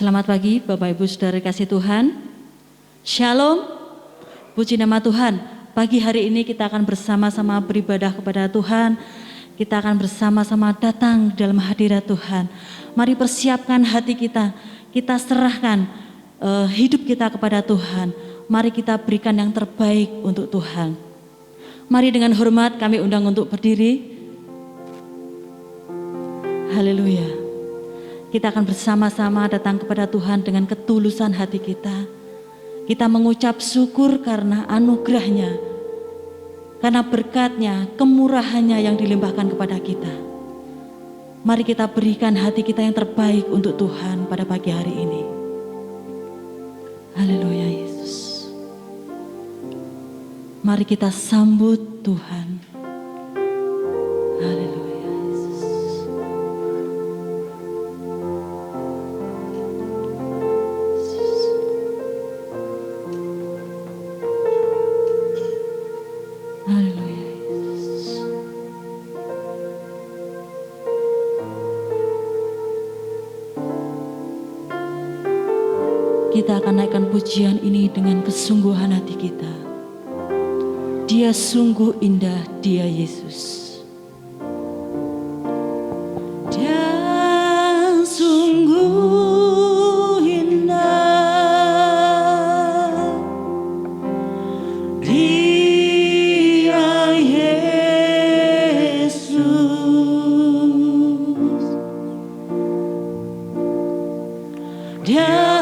Selamat pagi Bapak Ibu Saudara kasih Tuhan. Shalom, puji nama Tuhan. Pagi hari ini kita akan bersama-sama beribadah kepada Tuhan. Kita akan bersama-sama datang dalam hadirat Tuhan. Mari persiapkan hati kita. Kita serahkan hidup kita kepada Tuhan. Mari kita berikan yang terbaik untuk Tuhan. Mari dengan hormat kami undang untuk berdiri. Haleluya. Kita akan bersama-sama datang kepada Tuhan dengan ketulusan hati kita. Kita mengucap syukur karena anugerahnya, karena berkatnya, kemurahannya yang dilimpahkan kepada kita. Mari kita berikan hati kita yang terbaik untuk Tuhan pada pagi hari ini. Haleluya Yesus. Mari kita sambut Tuhan. Haleluya. Kita akan naikkan pujian ini dengan kesungguhan hati kita. Dia sungguh indah, dia Yesus. Dia sungguh indah, dia Yesus. Dia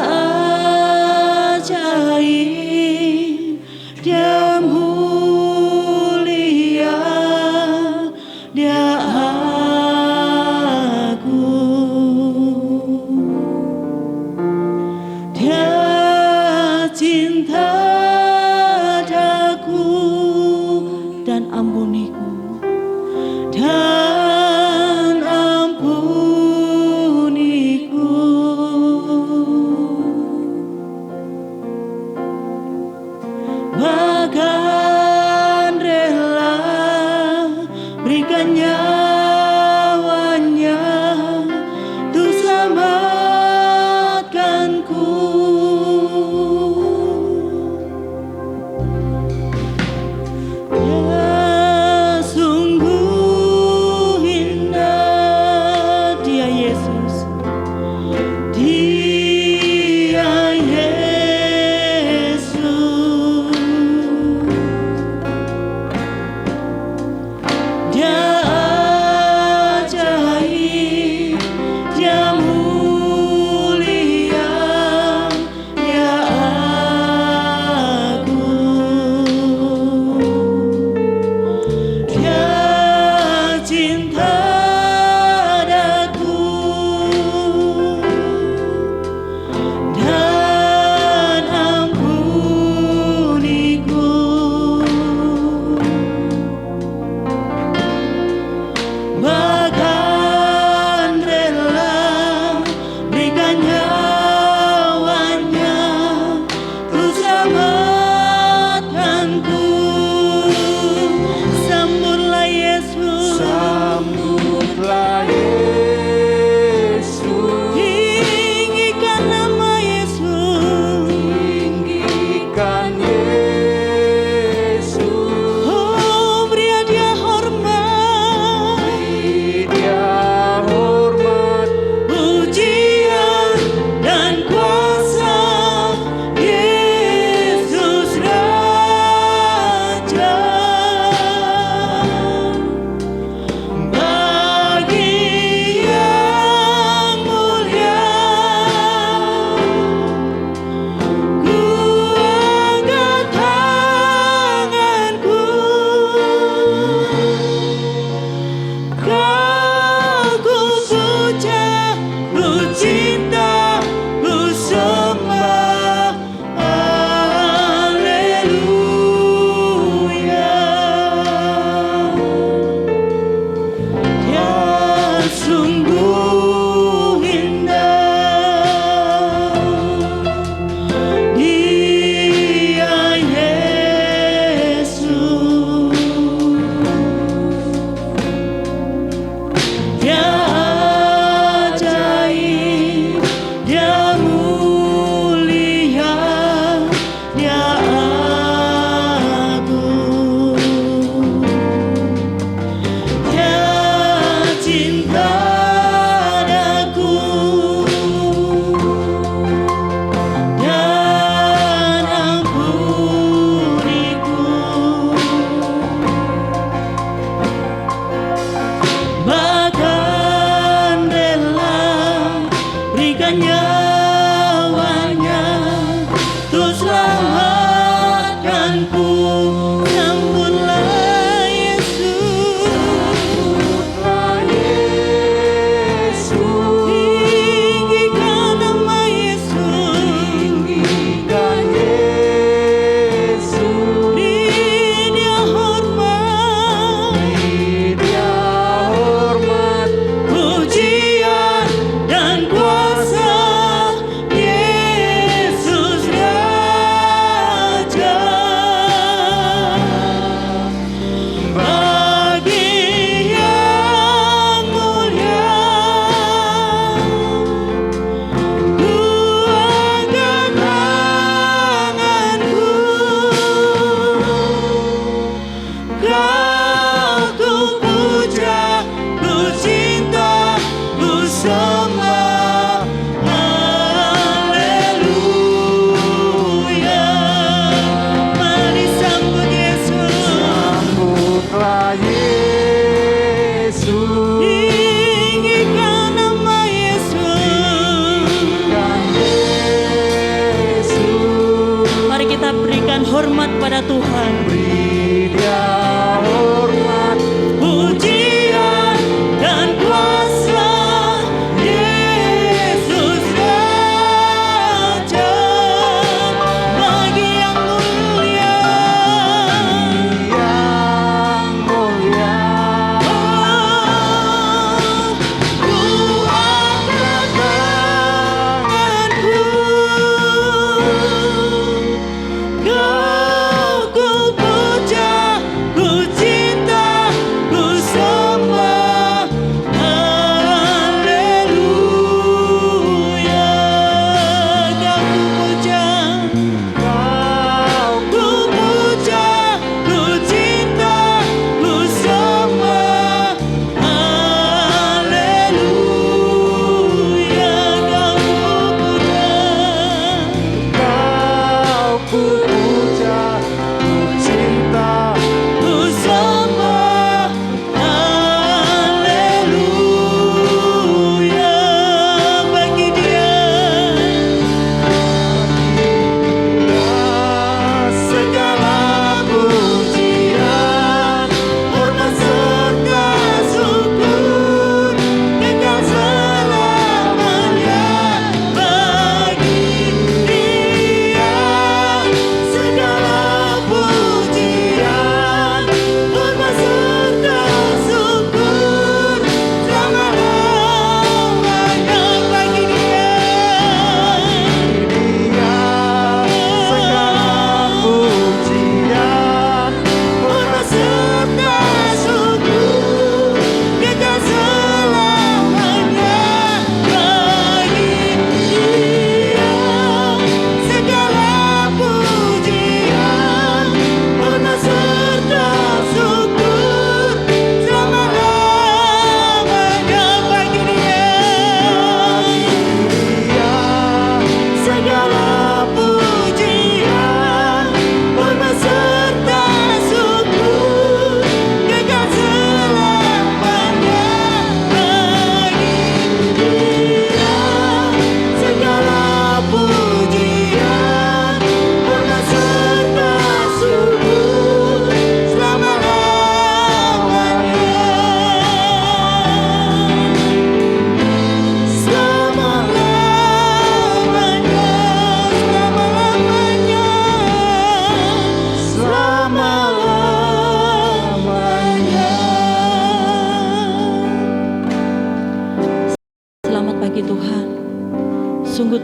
Dia mulia, Dia agung, Dia cinta daku,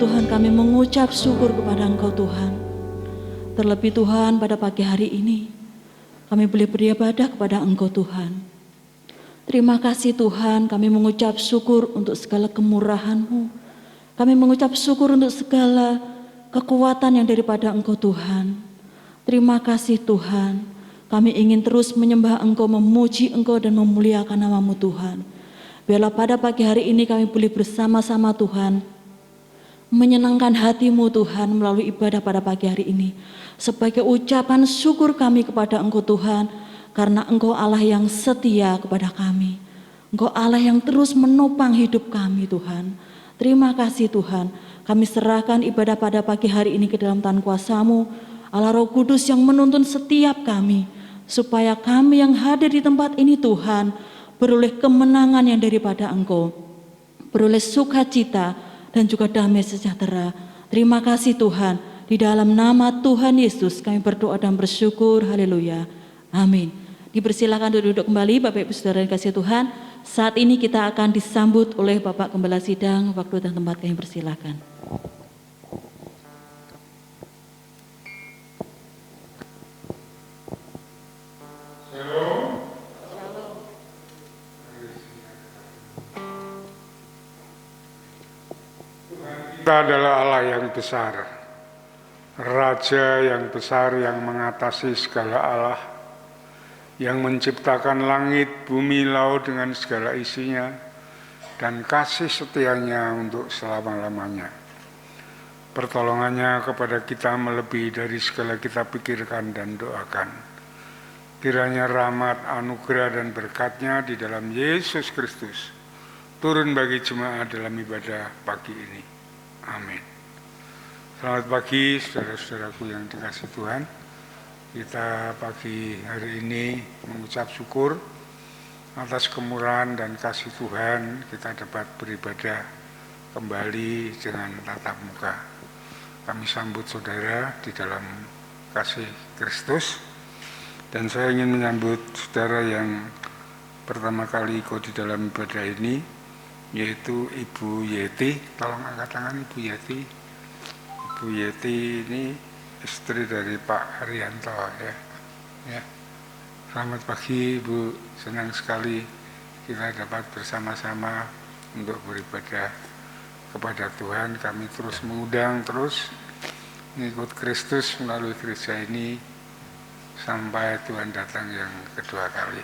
Tuhan, kami mengucap syukur kepada Engkau Tuhan. Terlebih Tuhan, pada pagi hari ini kami boleh beribadah kepada Engkau Tuhan. Terima kasih Tuhan, kami mengucap syukur untuk segala kemurahan-Mu. Kami mengucap syukur untuk segala kekuatan yang daripada Engkau Tuhan. Terima kasih Tuhan, kami ingin terus menyembah Engkau, memuji Engkau dan memuliakan nama-Mu Tuhan. Biarlah pada pagi hari ini kami boleh bersama-sama Tuhan, menyenangkan hati-Mu Tuhan melalui ibadah pada pagi hari ini. Sebagai ucapan syukur kami kepada Engkau Tuhan, karena Engkau Allah yang setia kepada kami. Engkau Allah yang terus menopang hidup kami Tuhan. Terima kasih Tuhan, kami serahkan ibadah pada pagi hari ini ke dalam tangan kuasa-Mu, Allah Roh Kudus yang menuntun setiap kami, supaya kami yang hadir di tempat ini Tuhan, beroleh kemenangan yang daripada Engkau, beroleh sukacita dan juga damai sejahtera. Terima kasih Tuhan, di dalam nama Tuhan Yesus kami berdoa dan bersyukur, haleluya, amin. Dipersilakan duduk kembali Bapak Ibu Saudara yang kasih Tuhan. Saat ini kita akan disambut oleh Bapak Gembala Sidang. Waktu dan tempat kami persilakan. Kita adalah Allah yang besar, Raja yang besar yang mengatasi segala Allah, yang menciptakan langit, bumi, laut dengan segala isinya, dan kasih setianya untuk selama-lamanya. Pertolongannya kepada kita melebihi dari segala kita pikirkan dan doakan. Kiranya rahmat, anugerah, dan berkatnya di dalam Yesus Kristus turun bagi jemaat dalam ibadah pagi ini. Amin. Selamat pagi saudara-saudaraku yang dikasihi Tuhan. Kita pagi hari ini mengucap syukur atas kemurahan dan kasih Tuhan, kita dapat beribadah kembali dengan tatap muka. Kami sambut saudara di dalam kasih Kristus, dan saya ingin menyambut saudara yang pertama kali ikut di dalam ibadah ini, yaitu Ibu Yeti. Tolong angkat tangan Ibu Yeti. Ibu Yeti ini istri dari Pak Haryanto ya. Selamat pagi Ibu, senang sekali kita dapat bersama-sama untuk beribadah kepada Tuhan. Kami terus mengundang, terus mengikut Kristus melalui gereja ini sampai Tuhan datang yang kedua kali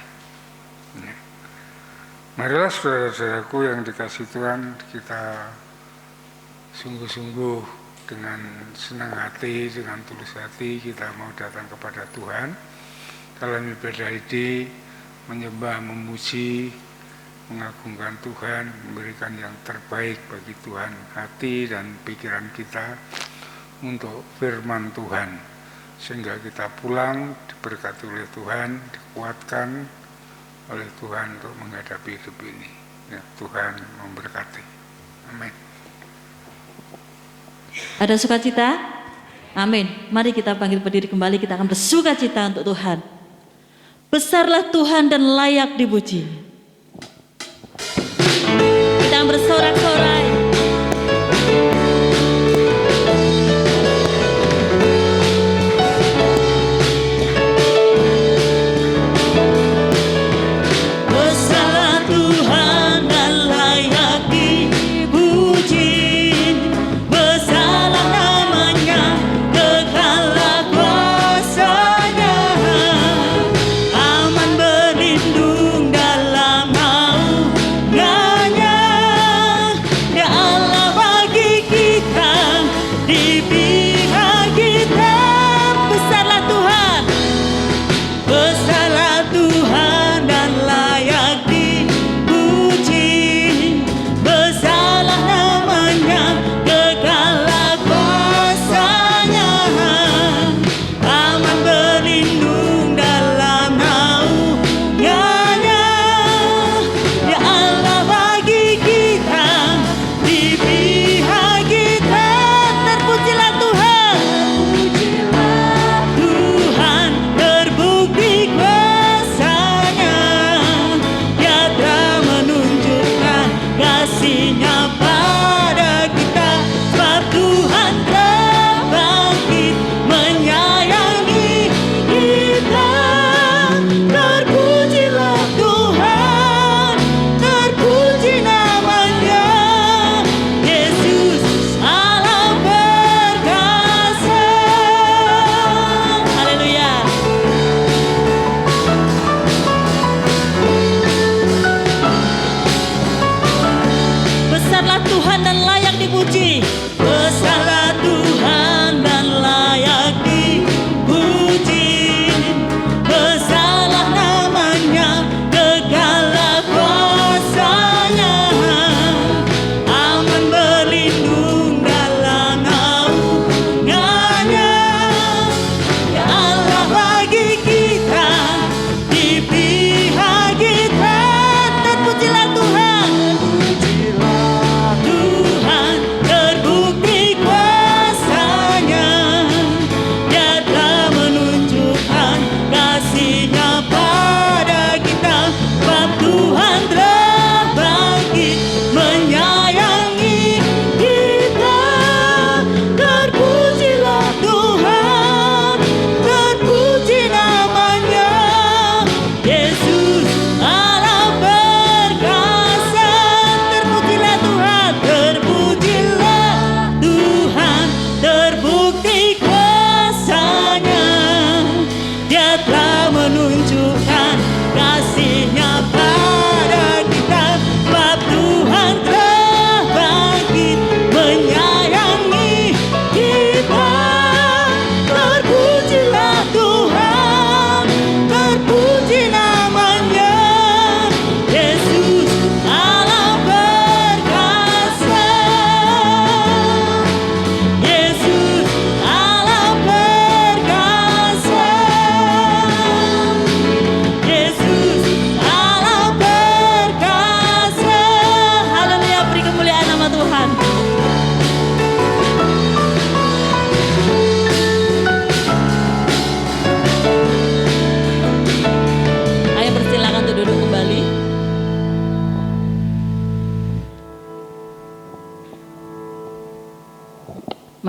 ya. Marilah saudara-saudaraku yang dikasihi Tuhan, kita sungguh-sungguh dengan senang hati, dengan tulus hati kita mau datang kepada Tuhan dalam ibadah ini, menyembah, memuji, mengagungkan Tuhan, memberikan yang terbaik bagi Tuhan, hati dan pikiran kita untuk firman Tuhan, sehingga kita pulang diberkati oleh Tuhan, dikuatkan oleh Tuhan untuk menghadapi hidup ini ya. Tuhan memberkati, amin. Ada sukacita? Amin. Mari kita panggil berdiri kembali, kita akan bersukacita untuk Tuhan. Besarlah Tuhan dan layak dipuji. Kita akan bersorak-sorai. Besarlah Tuhan dan layak dipuji. Aman berlindung dalam naungannya.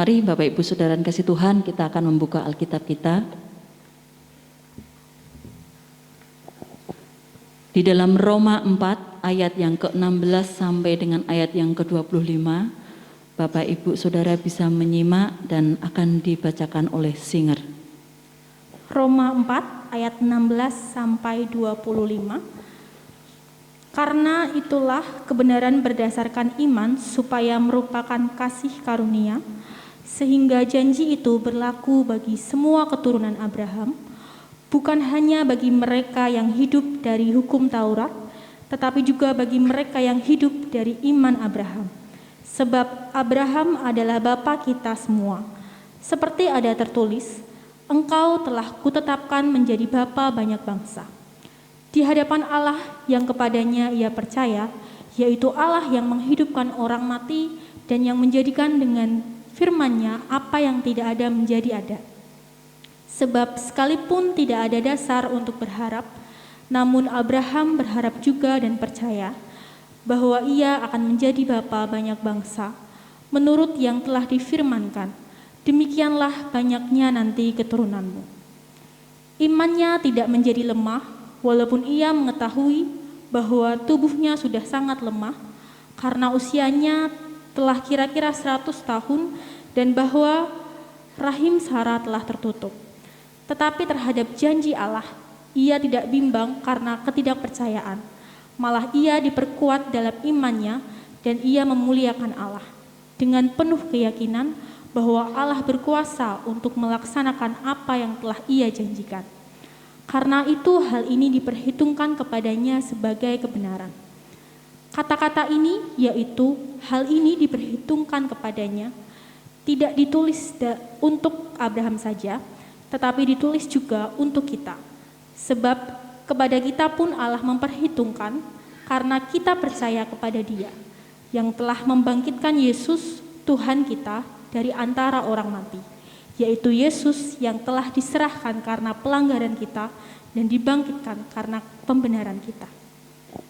Mari Bapak Ibu Saudara yang kasih Tuhan, kita akan membuka Alkitab kita. Di dalam Roma 4 ayat yang ke-16 sampai dengan ayat yang ke-25, Bapak Ibu Saudara bisa menyimak dan akan dibacakan oleh Singer. Roma 4 ayat 16 sampai 25. Karena itulah kebenaran berdasarkan iman supaya merupakan kasih karunia, sehingga janji itu berlaku bagi semua keturunan Abraham, bukan hanya bagi mereka yang hidup dari hukum Taurat, tetapi juga bagi mereka yang hidup dari iman Abraham. Sebab Abraham adalah bapa kita semua. Seperti ada tertulis, engkau telah kutetapkan menjadi bapa banyak bangsa. Di hadapan Allah yang kepadanya ia percaya, yaitu Allah yang menghidupkan orang mati dan yang menjadikan dengan firman-Nya apa yang tidak ada menjadi ada. Sebab sekalipun tidak ada dasar untuk berharap, namun Abraham berharap juga dan percaya bahwa ia akan menjadi bapa banyak bangsa, menurut yang telah difirmankan, demikianlah banyaknya nanti keturunanmu. Imannya tidak menjadi lemah, walaupun ia mengetahui bahwa tubuhnya sudah sangat lemah, karena usianya telah kira-kira 100 tahun dan bahwa rahim Sarah telah tertutup. Tetapi terhadap janji Allah, ia tidak bimbang karena ketidakpercayaan. Malah ia diperkuat dalam imannya dan ia memuliakan Allah dengan penuh keyakinan bahwa Allah berkuasa untuk melaksanakan apa yang telah ia janjikan. Karena itu hal ini diperhitungkan kepadanya sebagai kebenaran. Kata-kata ini yaitu hal ini diperhitungkan kepadanya tidak ditulis untuk Abraham saja, tetapi ditulis juga untuk kita. Sebab kepada kita pun Allah memperhitungkan karena kita percaya kepada Dia yang telah membangkitkan Yesus Tuhan kita dari antara orang mati, yaitu Yesus yang telah diserahkan karena pelanggaran kita dan dibangkitkan karena pembenaran kita.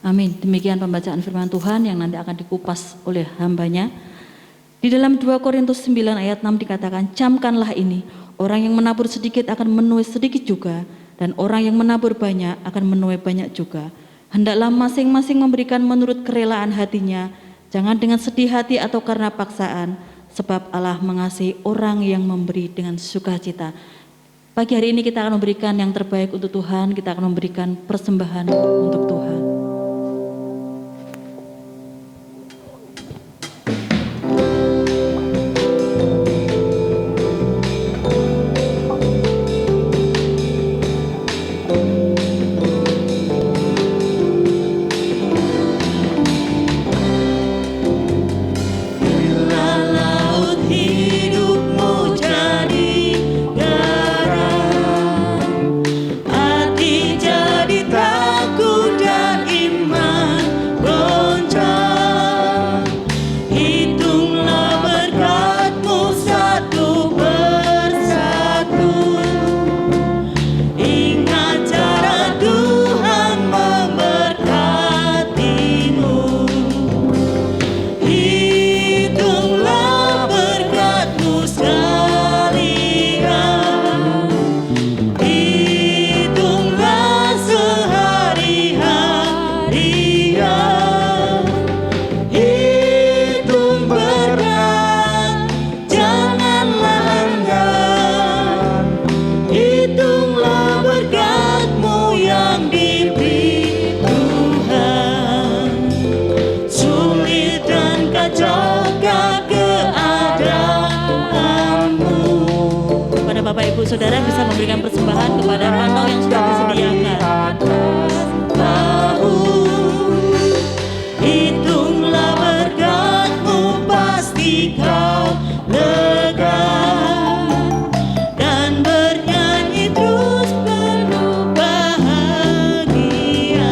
Amin. Demikian pembacaan firman Tuhan yang nanti akan dikupas oleh hambanya. Di dalam 2 Korintus 9 ayat 6 dikatakan, camkanlah ini, orang yang menabur sedikit akan menuai sedikit juga, dan orang yang menabur banyak akan menuai banyak juga. Hendaklah masing-masing memberikan menurut kerelaan hatinya, jangan dengan sedih hati atau karena paksaan, sebab Allah mengasihi orang yang memberi dengan sukacita. Pagi hari ini kita akan memberikan yang terbaik untuk Tuhan, kita akan memberikan persembahan untuk Tuhan. Bapak Ibu Saudara bisa memberikan persembahan kepada kantong yang sudah disediakan. Hitunglah berkatmu, pasti kau lega, dan bernyanyi terus penuh bahagia.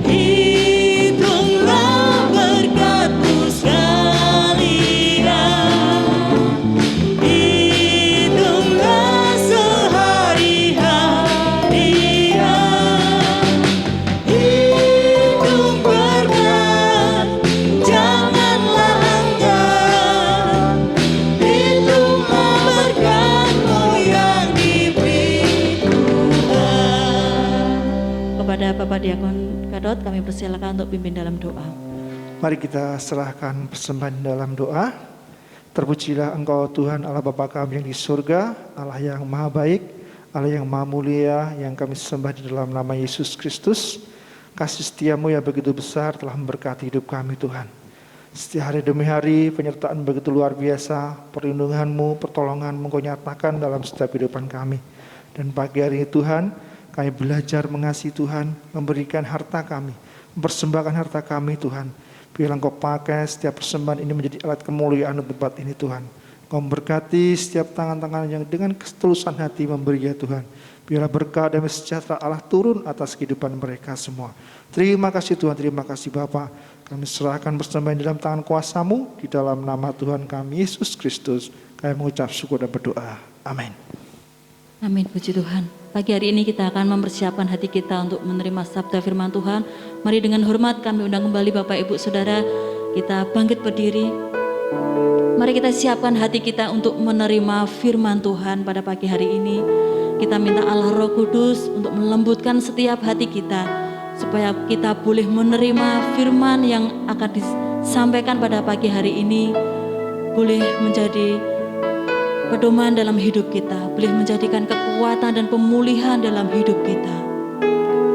Hitunglah berkatmu sekalian, hitunglah sehari-hari. kepada Bapak Diakon Gadot, kami persilakan untuk pimpin dalam doa. Mari kita serahkan persembahan dalam doa. Terpujilah Engkau Tuhan Allah Bapa kami yang di surga, Allah yang maha baik, Allah yang maha mulia, yang kami sembah di dalam nama Yesus Kristus. Kasih setiamu yang begitu besar telah memberkati hidup kami Tuhan. Setiap hari demi hari penyertaan begitu luar biasa, perlindunganmu, pertolonganmu Kau nyatakan dalam setiap kehidupan kami. Dan pagi hari ini Tuhan, kami belajar mengasihi Tuhan, memberikan harta kami, mempersembahkan harta kami Tuhan. Biarlah Engkau pakai setiap persembahan ini menjadi alat kemuliaan untuk tempat ini Tuhan. Engkau memberkati setiap tangan-tangan yang dengan ketulusan hati memberi ya Tuhan. Biarlah berkah dan sejahtera Allah turun atas kehidupan mereka semua. Terima kasih Tuhan, terima kasih Bapa. Kami serahkan persembahan dalam tangan kuasa-Mu, di dalam nama Tuhan kami Yesus Kristus. Kami mengucap syukur dan berdoa. Amin. Amin, puji Tuhan. Pagi hari ini kita akan mempersiapkan hati kita untuk menerima sabda firman Tuhan. Mari dengan hormat kami undang kembali Bapak Ibu Saudara, kita bangkit berdiri. Mari kita siapkan hati kita untuk menerima firman Tuhan pada pagi hari ini. Kita minta Allah Roh Kudus untuk melembutkan setiap hati kita, supaya kita boleh menerima firman yang akan disampaikan pada pagi hari ini, boleh menjadi pedoman dalam hidup kita, boleh menjadikan kekuatan dan pemulihan dalam hidup kita.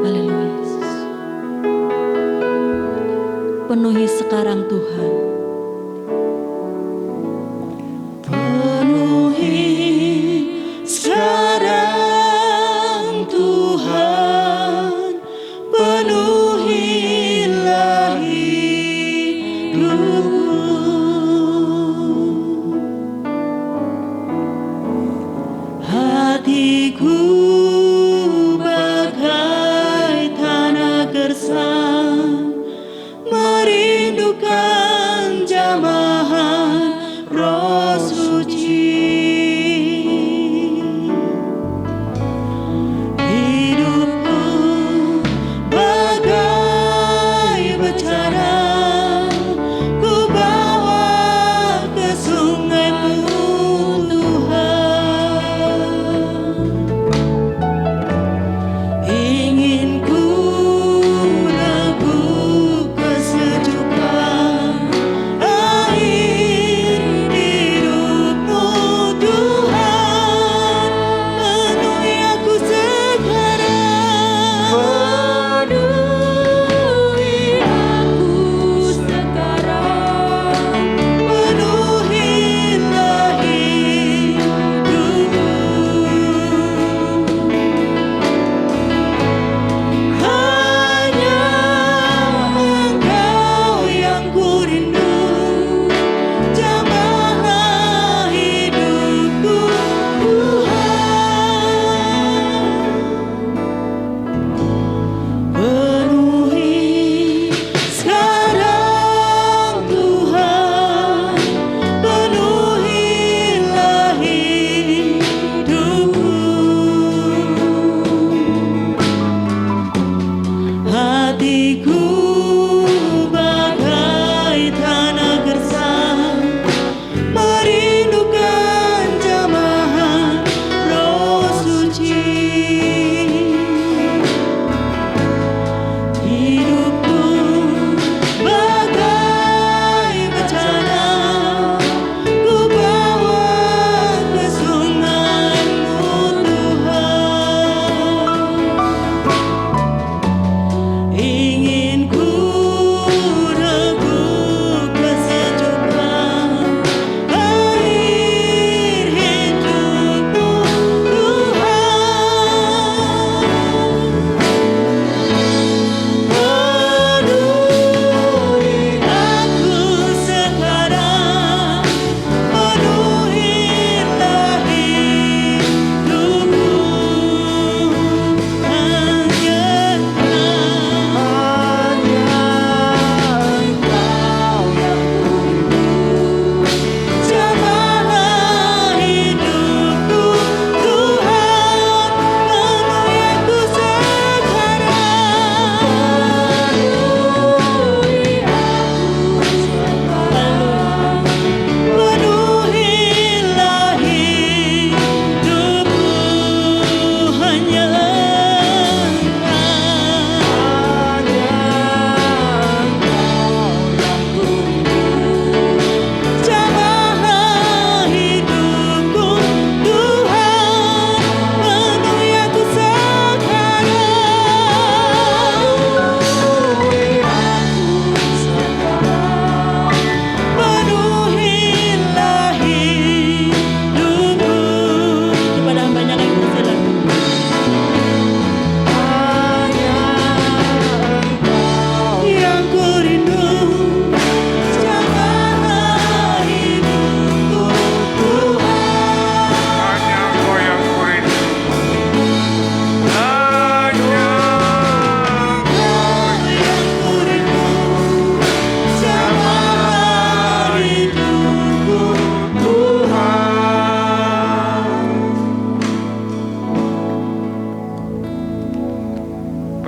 Haleluya Yesus. Penuhi sekarang Tuhan. Penuhi sekarang Tuhan, penuhilah hidupku. Hatiku bagai tanah gersang, merindukan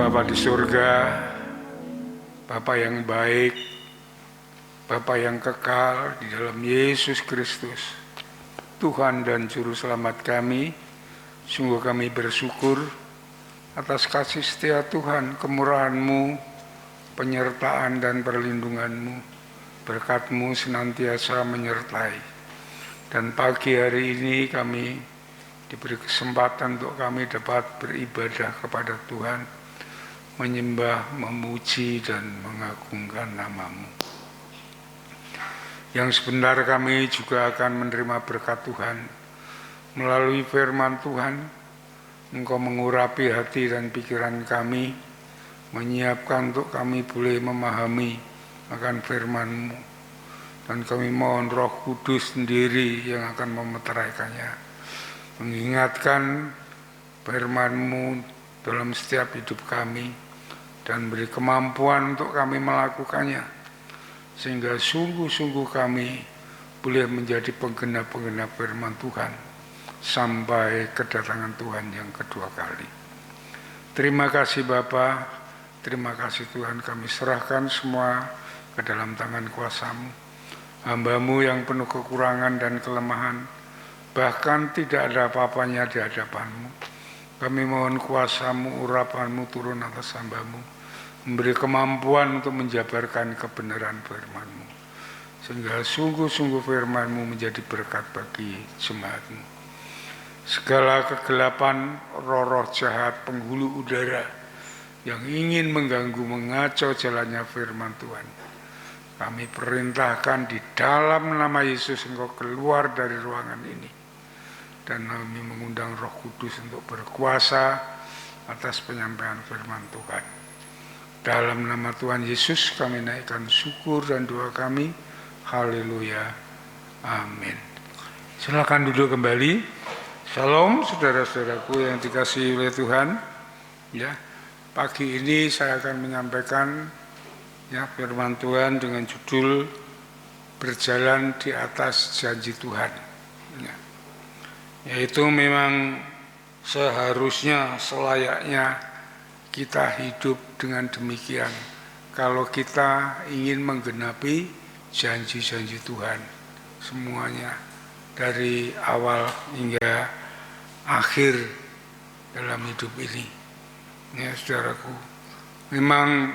Bapa di surga, Bapa yang baik, Bapa yang kekal di dalam Yesus Kristus, Tuhan dan Juru Selamat kami, sungguh kami bersyukur atas kasih setia Tuhan, kemurahan-Mu, penyertaan dan perlindungan-Mu, berkat-Mu senantiasa menyertai. Dan pagi hari ini kami diberi kesempatan untuk kami dapat beribadah kepada Tuhan, menyembah, memuji, dan mengagungkan nama-Mu. Yang sebentar kami juga akan menerima berkat Tuhan melalui firman Tuhan. Engkau mengurapi hati dan pikiran kami, menyiapkan untuk kami boleh memahami akan firman-Mu. Dan kami mohon Roh Kudus sendiri yang akan memeteraikannya, mengingatkan firman-Mu dalam setiap hidup kami, dan beri kemampuan untuk kami melakukannya, sehingga sungguh-sungguh kami boleh menjadi penggenap-penggenap firman Tuhan sampai kedatangan Tuhan yang kedua kali. Terima kasih Bapa, terima kasih Tuhan, kami serahkan semua ke dalam tangan kuasa-Mu. Hamba-Mu yang penuh kekurangan dan kelemahan, bahkan tidak ada apa-apanya di hadapan-Mu. Kami mohon kuasa-Mu, urapan-Mu turun atas hamba-Mu, memberi kemampuan untuk menjabarkan kebenaran firman-Mu, sehingga sungguh-sungguh firman-Mu menjadi berkat bagi jemaat-Mu. Segala kegelapan, roh-roh jahat, penghulu udara yang ingin mengganggu, mengacau jalannya firman Tuhan, kami perintahkan di dalam nama Yesus, Engkau keluar dari ruangan ini. Dan kami mengundang Roh Kudus untuk berkuasa atas penyampaian firman Tuhan. Dalam nama Tuhan Yesus kami naikkan syukur dan doa kami. Haleluya. Amin. Silakan duduk kembali. Shalom saudara-saudaraku yang dikasihi oleh Tuhan. Ya, pagi ini saya akan menyampaikan firman Tuhan dengan judul Berjalan di atas janji Tuhan. Yaitu memang seharusnya, selayaknya kita hidup dengan demikian kalau kita ingin menggenapi janji-janji Tuhan semuanya, dari awal hingga akhir dalam hidup ini. Ya saudaraku, memang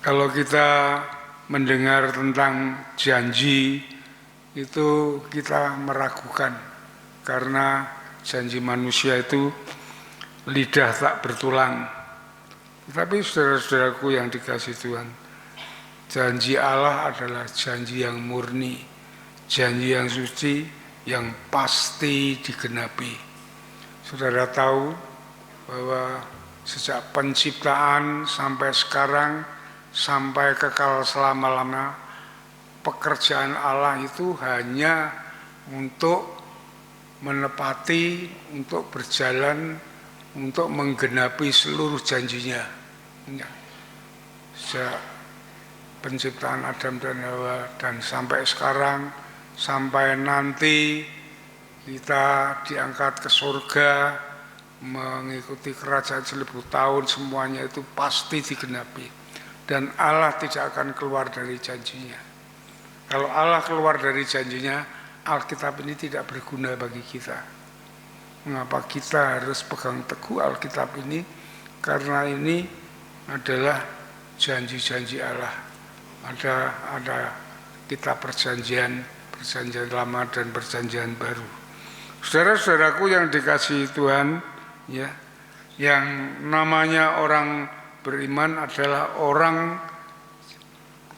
kalau kita mendengar tentang janji itu kita meragukan, karena janji manusia itu lidah tak bertulang. Tetapi saudara-saudaraku yang dikasihi Tuhan, janji Allah adalah janji yang murni, janji yang suci, yang pasti digenapi. Saudara tahu bahwa sejak penciptaan sampai sekarang, sampai kekal selama-lamanya, pekerjaan Allah itu hanya untuk menepati, untuk berjalan, untuk menggenapi seluruh janjinya. Sejak penciptaan Adam dan Hawa dan sampai sekarang, sampai nanti kita diangkat ke surga, mengikuti kerajaan 1000 tahun, semuanya itu pasti digenapi. Dan Allah tidak akan keluar dari janjinya. Kalau Allah keluar dari janjinya, Alkitab ini tidak berguna bagi kita. Mengapa kita harus pegang teguh Alkitab ini? Karena ini adalah janji-janji Allah. Ada kitab perjanjian lama dan perjanjian baru. Saudara-saudaraku yang dikasihi Tuhan, ya, yang namanya orang beriman adalah orang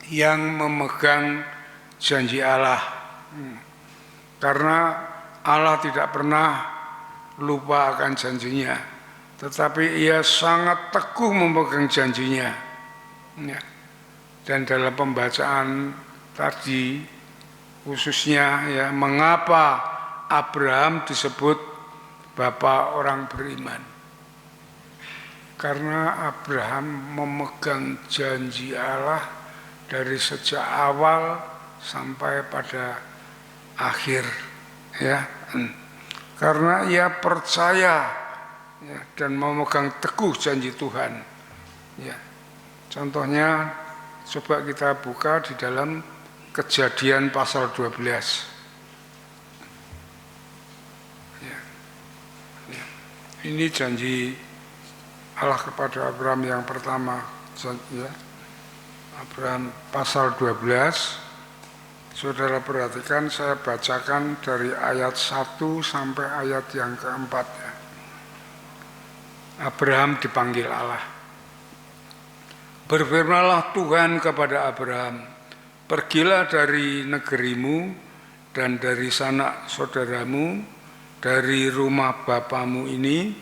yang memegang janji Allah. Karena Allah tidak pernah lupa akan janjinya, tetapi ia sangat teguh memegang janjinya. Dan dalam pembacaan tadi khususnya, ya, mengapa Abraham disebut bapak orang beriman? Karena Abraham memegang janji Allah dari sejak awal sampai pada akhir, ya. Karena ia percaya, ya, dan memegang teguh janji Tuhan. Ya. Contohnya coba kita buka di dalam Kejadian pasal 12. Ya. Ya. Ini janji Allah kepada Abraham yang pertama. Ya. Abraham pasal 12. Saudara perhatikan, saya bacakan dari ayat 1 sampai ayat yang keempat. Ya. Abraham dipanggil Allah. Berfirmanlah Tuhan kepada Abraham, pergilah dari negerimu dan dari sanak saudaramu, dari rumah bapamu ini,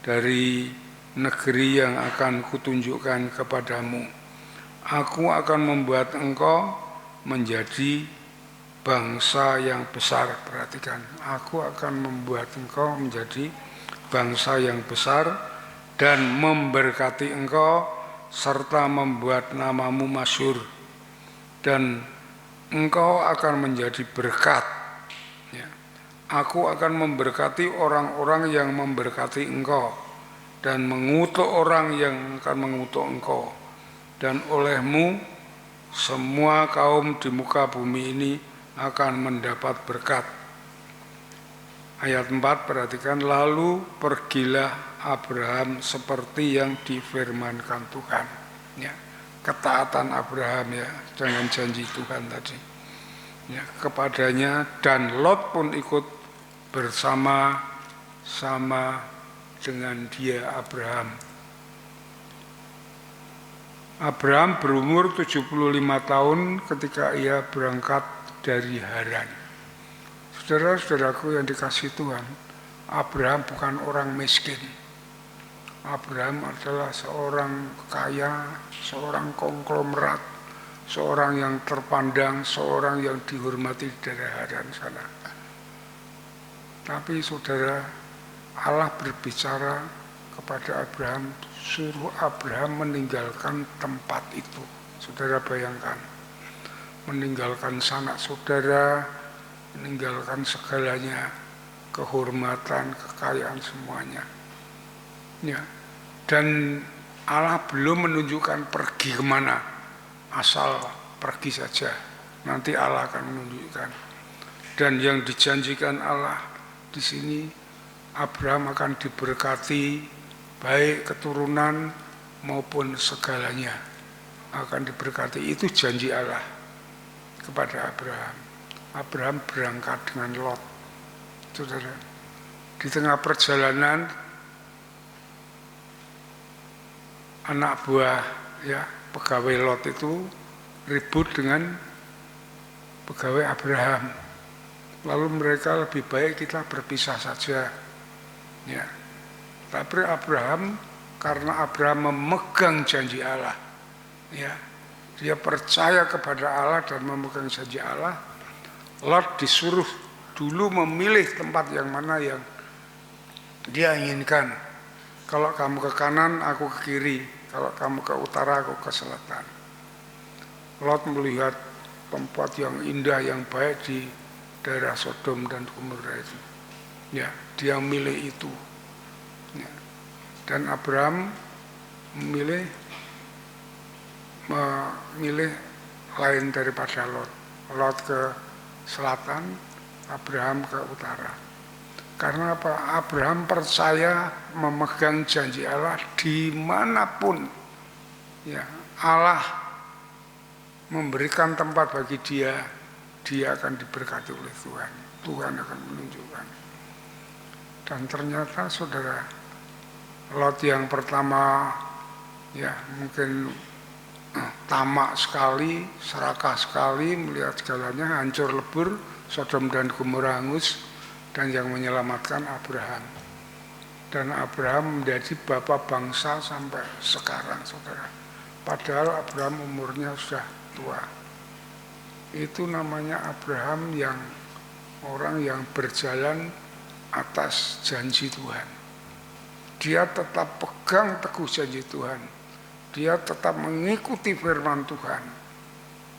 dari negeri yang akan kutunjukkan kepadamu. Aku akan membuat engkau menjadi bangsa yang besar. Perhatikan, aku akan membuat engkau menjadi bangsa yang besar dan memberkati engkau serta membuat namamu masyhur, dan engkau akan menjadi berkat. Ya. Aku akan memberkati orang-orang yang memberkati engkau dan mengutuk orang yang akan mengutuk engkau, dan olehmu semua kaum di muka bumi ini akan mendapat berkat. Ayat 4, perhatikan, lalu pergilah Abraham seperti yang difirmankan Tuhan. Ya, ketaatan Abraham ya dengan janji Tuhan tadi. Ya, kepadanya, dan Lot pun ikut bersama-sama dengan dia Abraham. Abraham berumur 75 tahun ketika ia berangkat dari Haran. Saudara-saudaraku yang dikasihi Tuhan, Abraham bukan orang miskin. Abraham adalah seorang kaya, seorang konglomerat, seorang yang terpandang, seorang yang dihormati di daerah Haran sana. Tapi saudara, Allah berbicara kepada Abraham, suruh Abraham meninggalkan tempat itu. Saudara bayangkan, meninggalkan sanak saudara, meninggalkan segalanya, kehormatan, kekayaan semuanya. Ya. Dan Allah belum menunjukkan pergi kemana, asal pergi saja. Nanti Allah akan menunjukkan. Dan yang dijanjikan Allah di sini, Abraham akan diberkati baik keturunan maupun segalanya akan diberkati. Itu janji Allah kepada Abraham. Abraham berangkat dengan Lot. Saudara, di tengah perjalanan anak buah ya pegawai Lot itu ribut dengan pegawai Abraham. Lalu mereka lebih baik kita berpisah saja. Ya. Tapi Abraham, karena Abraham memegang janji Allah, ya, dia percaya kepada Allah dan memegang janji Allah, Lot disuruh dulu memilih tempat yang mana yang dia inginkan. Kalau kamu ke kanan, aku ke kiri. Kalau kamu ke utara, aku ke selatan. Lot melihat tempat yang indah, yang baik di daerah Sodom dan Gomora itu. Ya, dia milih itu. Ya. Dan Abraham memilih lain daripada Lot. Lot ke selatan, Abraham ke utara. Karena apa? Abraham percaya memegang janji Allah dimanapun. Ya, Allah memberikan tempat bagi dia, dia akan diberkati oleh Tuhan. Tuhan akan menunjukkan. Dan ternyata saudara, Lot yang pertama ya mungkin tamak sekali, serakah sekali, melihat segalanya hancur lebur, Sodom dan Gomora hangus, dan yang menyelamatkan Abraham. Dan Abraham menjadi bapak bangsa sampai sekarang, saudara. Padahal Abraham umurnya sudah tua. Itu namanya Abraham yang orang yang berjalan atas janji Tuhan. Dia tetap pegang teguh janji Tuhan. Dia tetap mengikuti firman Tuhan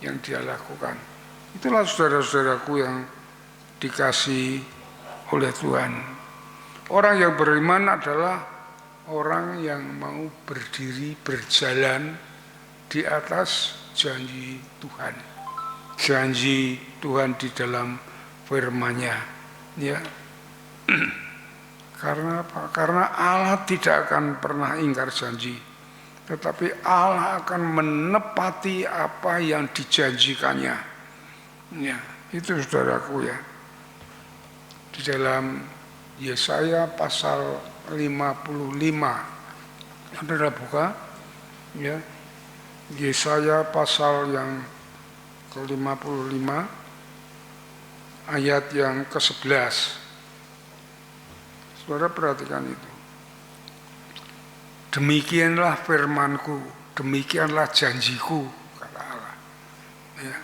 yang dia lakukan. Itulah saudara-saudaraku yang dikasihi oleh Tuhan. Orang yang beriman adalah orang yang mau berdiri berjalan di atas janji Tuhan. Janji Tuhan di dalam firman-Nya, ya. Karena apa? Karena Allah tidak akan pernah ingkar janji, tetapi Allah akan menepati apa yang dijanjikannya. Ya, itu saudaraku ya. Di dalam Yesaya pasal 55, saudara buka, ya. Yesaya pasal yang ke-55 ayat yang ke-11. Saudara perhatikan itu. Demikianlah firmanku, demikianlah janjiku, kata Allah. Ya.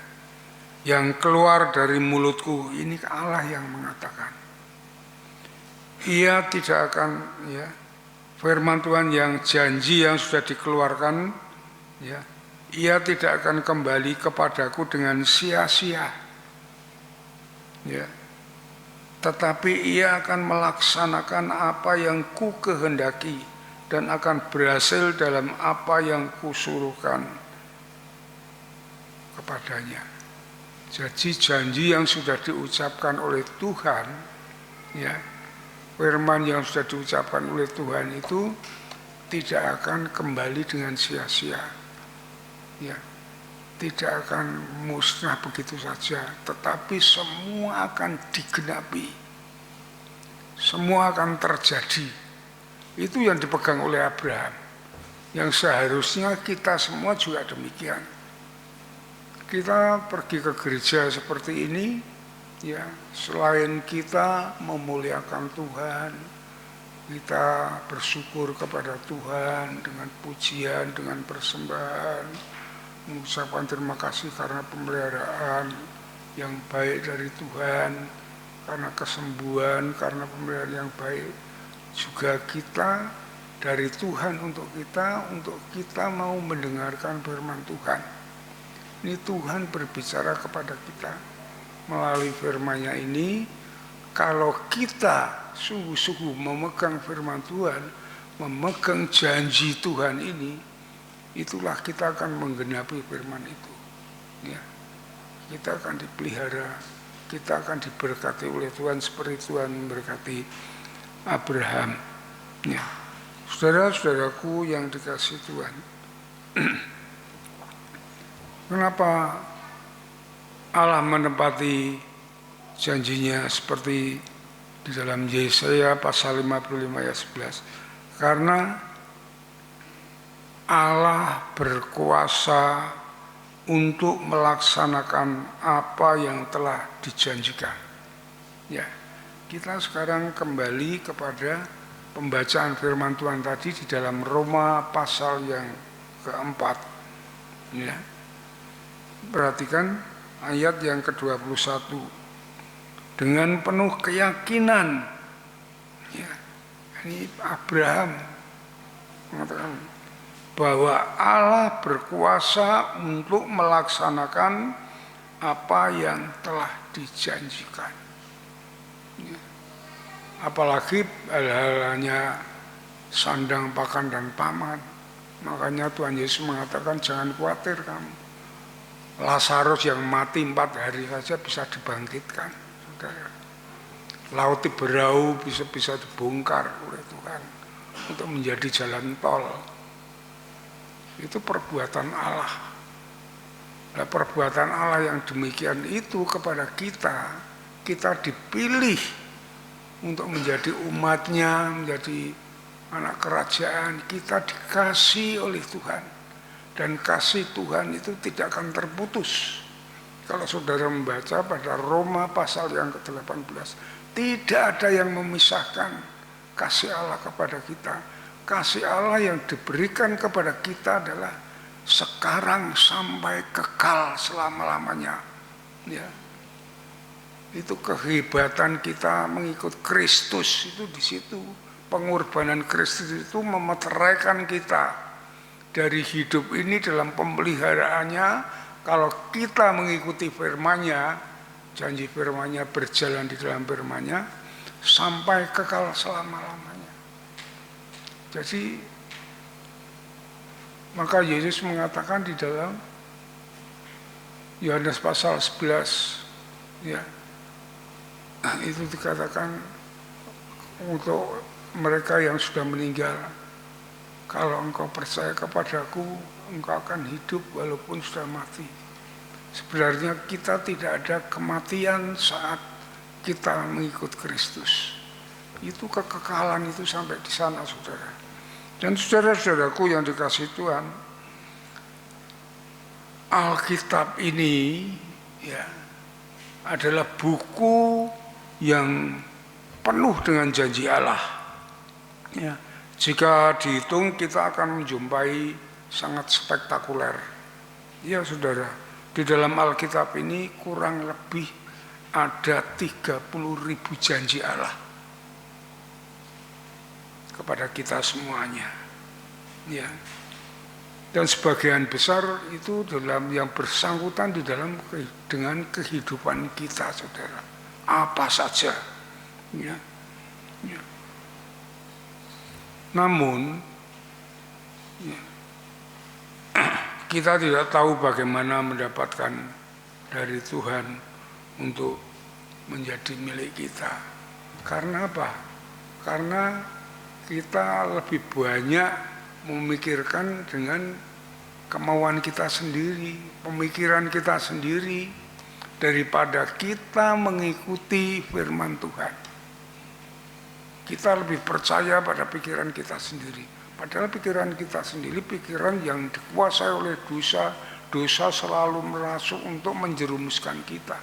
Yang keluar dari mulutku, ini Allah yang mengatakan. Ia tidak akan, ya, firman Tuhan yang janji yang sudah dikeluarkan, ya, ia tidak akan kembali kepadaku dengan sia-sia, ya, tetapi ia akan melaksanakan apa yang ku kehendaki dan akan berhasil dalam apa yang kusuruhkan kepadanya. Jadi janji yang sudah diucapkan oleh Tuhan, ya, firman yang sudah diucapkan oleh Tuhan itu tidak akan kembali dengan sia-sia, ya, tidak akan musnah begitu saja, tetapi semua akan digenapi, semua akan terjadi. Itu yang dipegang oleh Abraham, yang seharusnya kita semua juga demikian. Kita pergi ke gereja seperti ini, ya, selain kita memuliakan Tuhan, kita bersyukur kepada Tuhan dengan pujian, dengan persembahan, mengucapkan terima kasih karena pemeliharaan yang baik dari Tuhan, karena kesembuhan, karena pemeliharaan yang baik. Juga kita dari Tuhan untuk kita mau mendengarkan firman Tuhan. Ini Tuhan berbicara kepada kita melalui firman-Nya ini. Kalau kita sungguh-sungguh memegang firman Tuhan, memegang janji Tuhan ini, itulah kita akan menggenapi firman itu, ya. Kita akan dipelihara, kita akan diberkati oleh Tuhan seperti Tuhan memberkati Abraham, ya. Saudara-saudaraku yang dikasihi Tuhan, kenapa Allah menepati janjinya seperti di dalam Yesaya pasal 55 ayat 11? Karena Allah berkuasa untuk melaksanakan apa yang telah dijanjikan. Ya, kita sekarang kembali kepada pembacaan firman Tuhan tadi di dalam Roma pasal yang keempat. Ya, perhatikan ayat yang ke-21. Dengan penuh keyakinan, ya, ini Abraham mengatakan bahwa Allah berkuasa untuk melaksanakan apa yang telah dijanjikan. Ya. Apalagi hal-halnya sandang, pakan, dan paman. Makanya Tuhan Yesus mengatakan jangan khawatir kamu. Lazarus yang mati 4 hari saja bisa dibangkitkan. Saudara. Laut Tiberau bisa dibongkar oleh Tuhan untuk menjadi jalan tol. Itu perbuatan Allah. Nah, perbuatan Allah yang demikian itu kepada kita dipilih untuk menjadi umatnya, menjadi anak kerajaan. Kita dikasih oleh Tuhan, dan kasih Tuhan itu tidak akan terputus. Kalau saudara membaca pada Roma pasal yang ke-18, tidak ada yang memisahkan kasih Allah kepada kita. Kasih Allah yang diberikan kepada kita adalah sekarang sampai kekal selama-lamanya. Ya. Itu kehebatan kita mengikut Kristus itu di situ. Pengorbanan Kristus itu memeteraikan kita dari hidup ini dalam pemeliharaannya. Kalau kita mengikuti firman-Nya, janji firman-Nya, berjalan di dalam firman-Nya, sampai kekal selama-lamanya. Jadi maka Yesus mengatakan di dalam Yohanes pasal 11 ya, itu dikatakan untuk mereka yang sudah meninggal, kalau engkau percaya kepadaku, engkau akan hidup walaupun sudah mati. Sebenarnya kita tidak ada kematian saat kita mengikut Kristus. Itu kekekalan itu sampai di sana, saudara. Dan saudara-saudaraku yang dikasihi Tuhan, Alkitab ini ya adalah buku yang penuh dengan janji Allah. Ya, jika dihitung kita akan menjumpai sangat spektakuler. Ya saudara, di dalam Alkitab ini kurang lebih ada 30.000 janji Allah kepada kita semuanya. Ya. Dan sebagian besar itu dalam yang bersangkutan di dalam dengan kehidupan kita, saudara. Apa saja. Ya. Ya. Namun ya, kita tidak tahu bagaimana mendapatkan dari Tuhan untuk menjadi milik kita. Karena apa? Karena kita lebih banyak memikirkan dengan kemauan kita sendiri, pemikiran kita sendiri, daripada kita mengikuti firman Tuhan. Kita lebih percaya pada pikiran kita sendiri. Padahal pikiran kita sendiri pikiran yang dikuasai oleh dosa. Dosa selalu merasuk untuk menjerumuskan kita.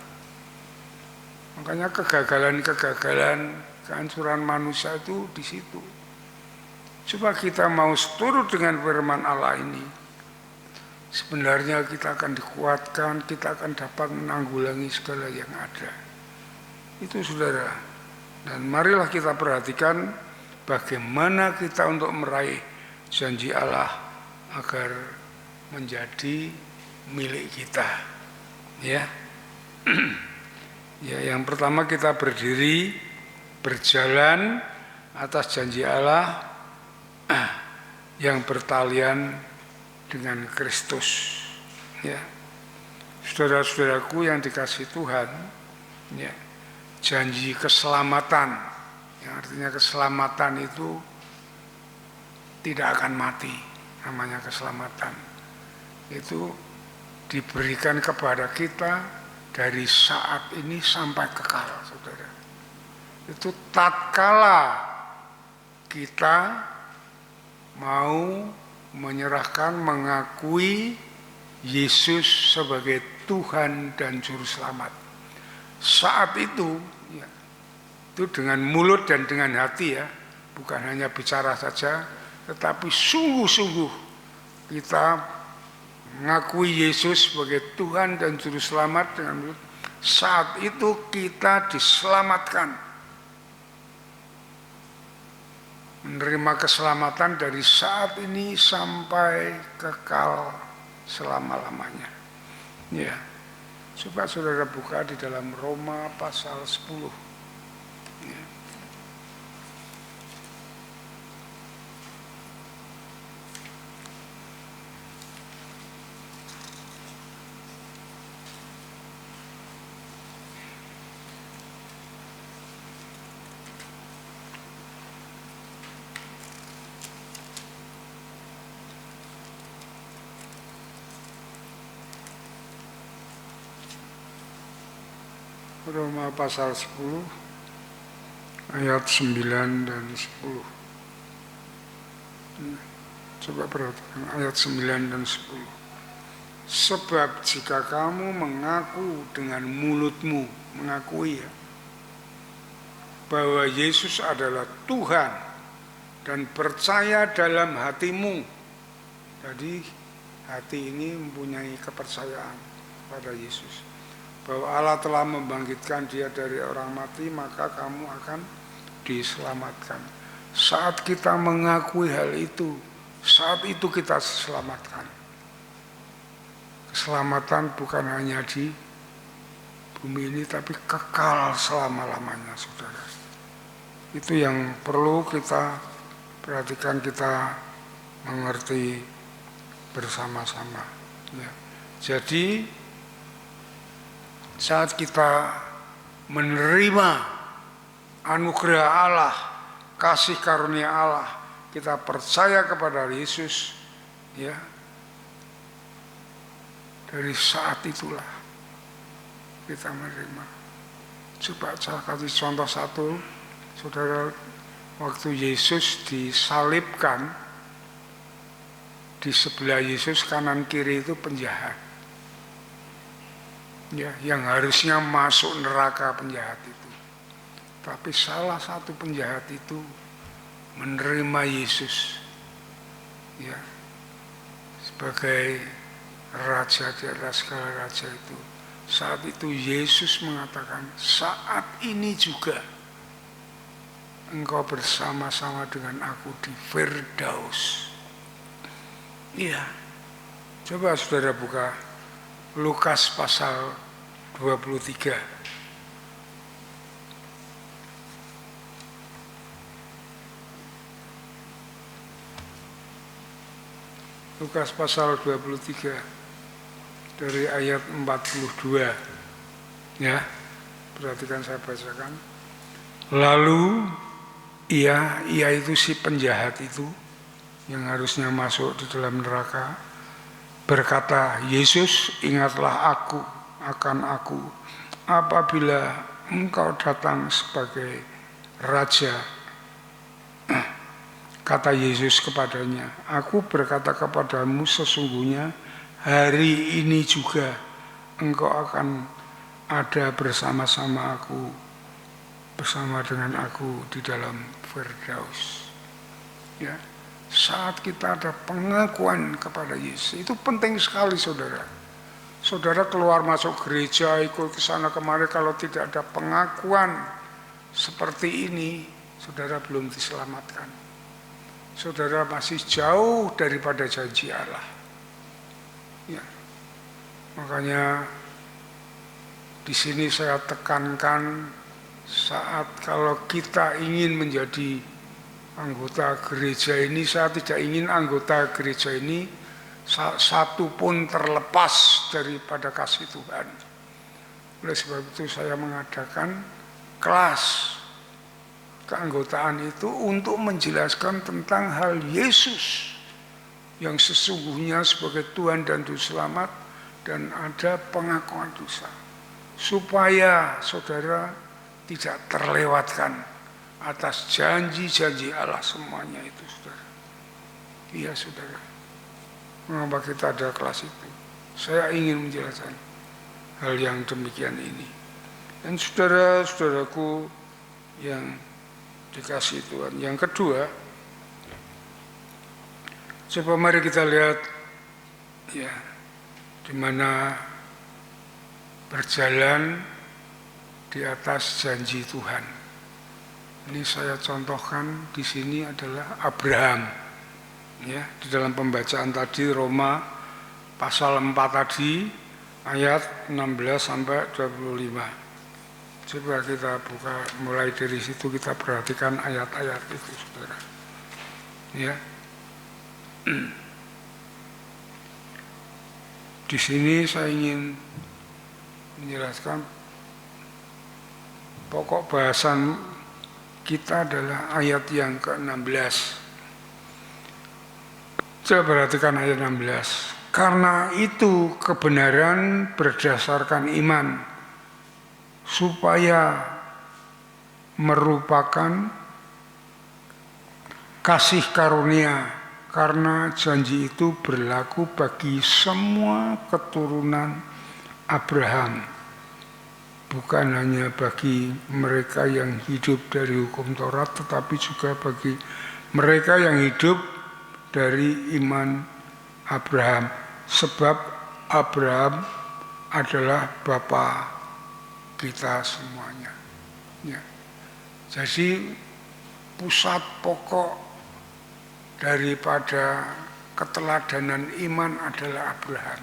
Makanya kegagalan-kegagalan, kehancuran manusia itu di situ. Coba kita mau seturut dengan firman Allah ini, sebenarnya kita akan dikuatkan, kita akan dapat menanggulangi segala yang ada. Itu saudara. Dan marilah kita perhatikan bagaimana kita untuk meraih janji Allah agar menjadi milik kita. Ya. Ya, yang pertama kita berdiri, berjalan atas janji Allah yang bertalian dengan Kristus. Ya, saudara-saudaraku yang dikasihi Tuhan, ya, janji keselamatan, yang artinya keselamatan itu tidak akan mati, namanya keselamatan. Itu diberikan kepada kita dari saat ini sampai kekal, saudara. Itu tatkala kita mau menyerahkan, mengakui Yesus sebagai Tuhan dan Juru Selamat. Saat itu, ya, itu dengan mulut dan dengan hati ya, bukan hanya bicara saja, tetapi sungguh-sungguh kita mengakui Yesus sebagai Tuhan dan Juru Selamat dengan mulut. Saat itu kita diselamatkan. Menerima keselamatan dari saat ini sampai kekal selama-lamanya. Ya. Coba saudara buka di dalam Roma pasal 10. Ya. Roma pasal 10 ayat 9 dan 10. Coba perhatikan ayat 9 dan 10. Sebab jika kamu mengaku dengan mulutmu, mengakui ya, bahwa Yesus adalah Tuhan dan percaya dalam hatimu. Jadi hati ini mempunyai kepercayaan pada Yesus, bahwa Allah telah membangkitkan dia dari orang mati, maka kamu akan diselamatkan. Saat kita mengakui hal itu, saat itu kita diselamatkan. Keselamatan bukan hanya di bumi ini, tapi kekal selama-lamanya, saudara. Itu yang perlu kita perhatikan, kita mengerti bersama-sama. Ya. Jadi saat kita menerima anugerah Allah, kasih karunia Allah, kita percaya kepada Yesus, ya, dari saat itulah kita menerima. Coba saya kasih contoh satu, saudara, waktu Yesus disalibkan, di sebelah Yesus kanan kiri itu penjahat, ya, yang harusnya masuk neraka penjahat itu. Tapi salah satu penjahat itu menerima Yesus, ya, sebagai raja di atas segala raja itu. Saat itu Yesus mengatakan, saat ini juga engkau bersama-sama dengan aku di Firdaus. Iya, coba saudara buka Lukas pasal 23. Lukas pasal 23 dari ayat 42. Ya, perhatikan saya bacakan. Lalu ia itu si penjahat itu yang harusnya masuk di dalam neraka berkata, Yesus, ingatlah aku apabila engkau datang sebagai raja. Kata Yesus kepadanya, aku berkata kepadamu sesungguhnya hari ini juga engkau akan ada bersama-sama aku, bersama dengan aku di dalam Firdaus. Ya, saat kita ada pengakuan kepada Yesus, itu penting sekali saudara. Saudara keluar masuk gereja, ikut ke sana kemari, kalau tidak ada pengakuan seperti ini, saudara belum diselamatkan. Saudara masih jauh daripada janji Allah. Ya. Makanya di sini saya tekankan, saat kalau kita ingin menjadi anggota gereja ini, saya tidak ingin anggota gereja ini satu pun terlepas daripada kasih Tuhan. Oleh sebab itu saya mengadakan kelas keanggotaan itu untuk menjelaskan tentang hal Yesus yang sesungguhnya sebagai Tuhan dan Juru Selamat, dan ada pengakuan dosa, supaya saudara tidak terlewatkan atas janji-janji Allah semuanya itu, saudara. Iya saudara, mengapa kita ada kelas itu? Saya ingin menjelaskan hal yang demikian ini. Dan saudara-saudaraku yang dikasih Tuhan, yang kedua, coba mari kita lihat ya, di mana berjalan di atas janji Tuhan. Ini saya contohkan di sini adalah Abraham. Ya, di dalam pembacaan tadi Roma pasal 4 tadi ayat 16 sampai 25. Coba kita buka mulai dari situ, kita perhatikan ayat-ayat itu, saudara. Ya. Di sini saya ingin menjelaskan pokok bahasan kita adalah ayat yang ke-16. Coba perhatikan ayat 16. Karena itu kebenaran berdasarkan iman, supaya merupakan kasih karunia, karena janji itu berlaku bagi semua keturunan Abraham, bukan hanya bagi mereka yang hidup dari hukum Taurat, tetapi juga bagi mereka yang hidup dari iman Abraham, sebab Abraham adalah bapa kita semuanya. Ya. Jadi pusat pokok daripada keteladanan iman adalah Abraham.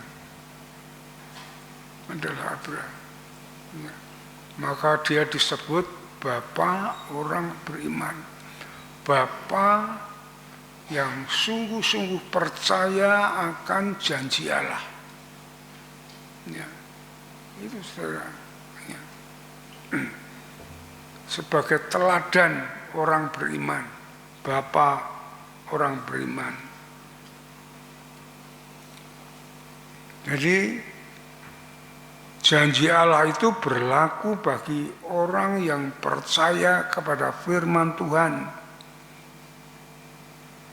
Ya. Maka dia disebut Bapa orang beriman, Bapa yang sungguh-sungguh percaya akan janji Allah. Ya, itu saudara. Ya. Sebagai teladan orang beriman, Bapa orang beriman. Jadi janji Allah itu berlaku bagi orang yang percaya kepada firman Tuhan.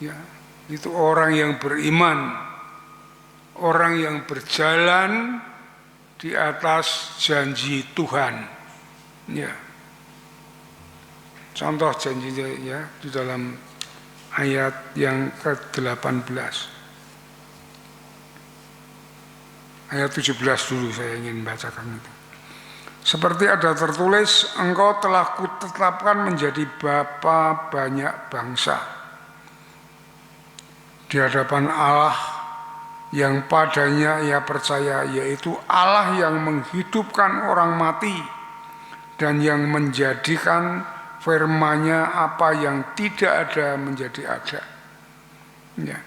Ya, itu orang yang beriman, orang yang berjalan di atas janji Tuhan. Ya. Contoh janjinya ya di dalam ayat yang ke-18. Ayat 17 dulu saya ingin bacakan itu. Seperti ada tertulis, engkau telah kutetapkan menjadi bapa banyak bangsa di hadapan Allah yang padanya ia percaya, yaitu Allah yang menghidupkan orang mati dan yang menjadikan firman-Nya apa yang tidak ada menjadi ada. Ya.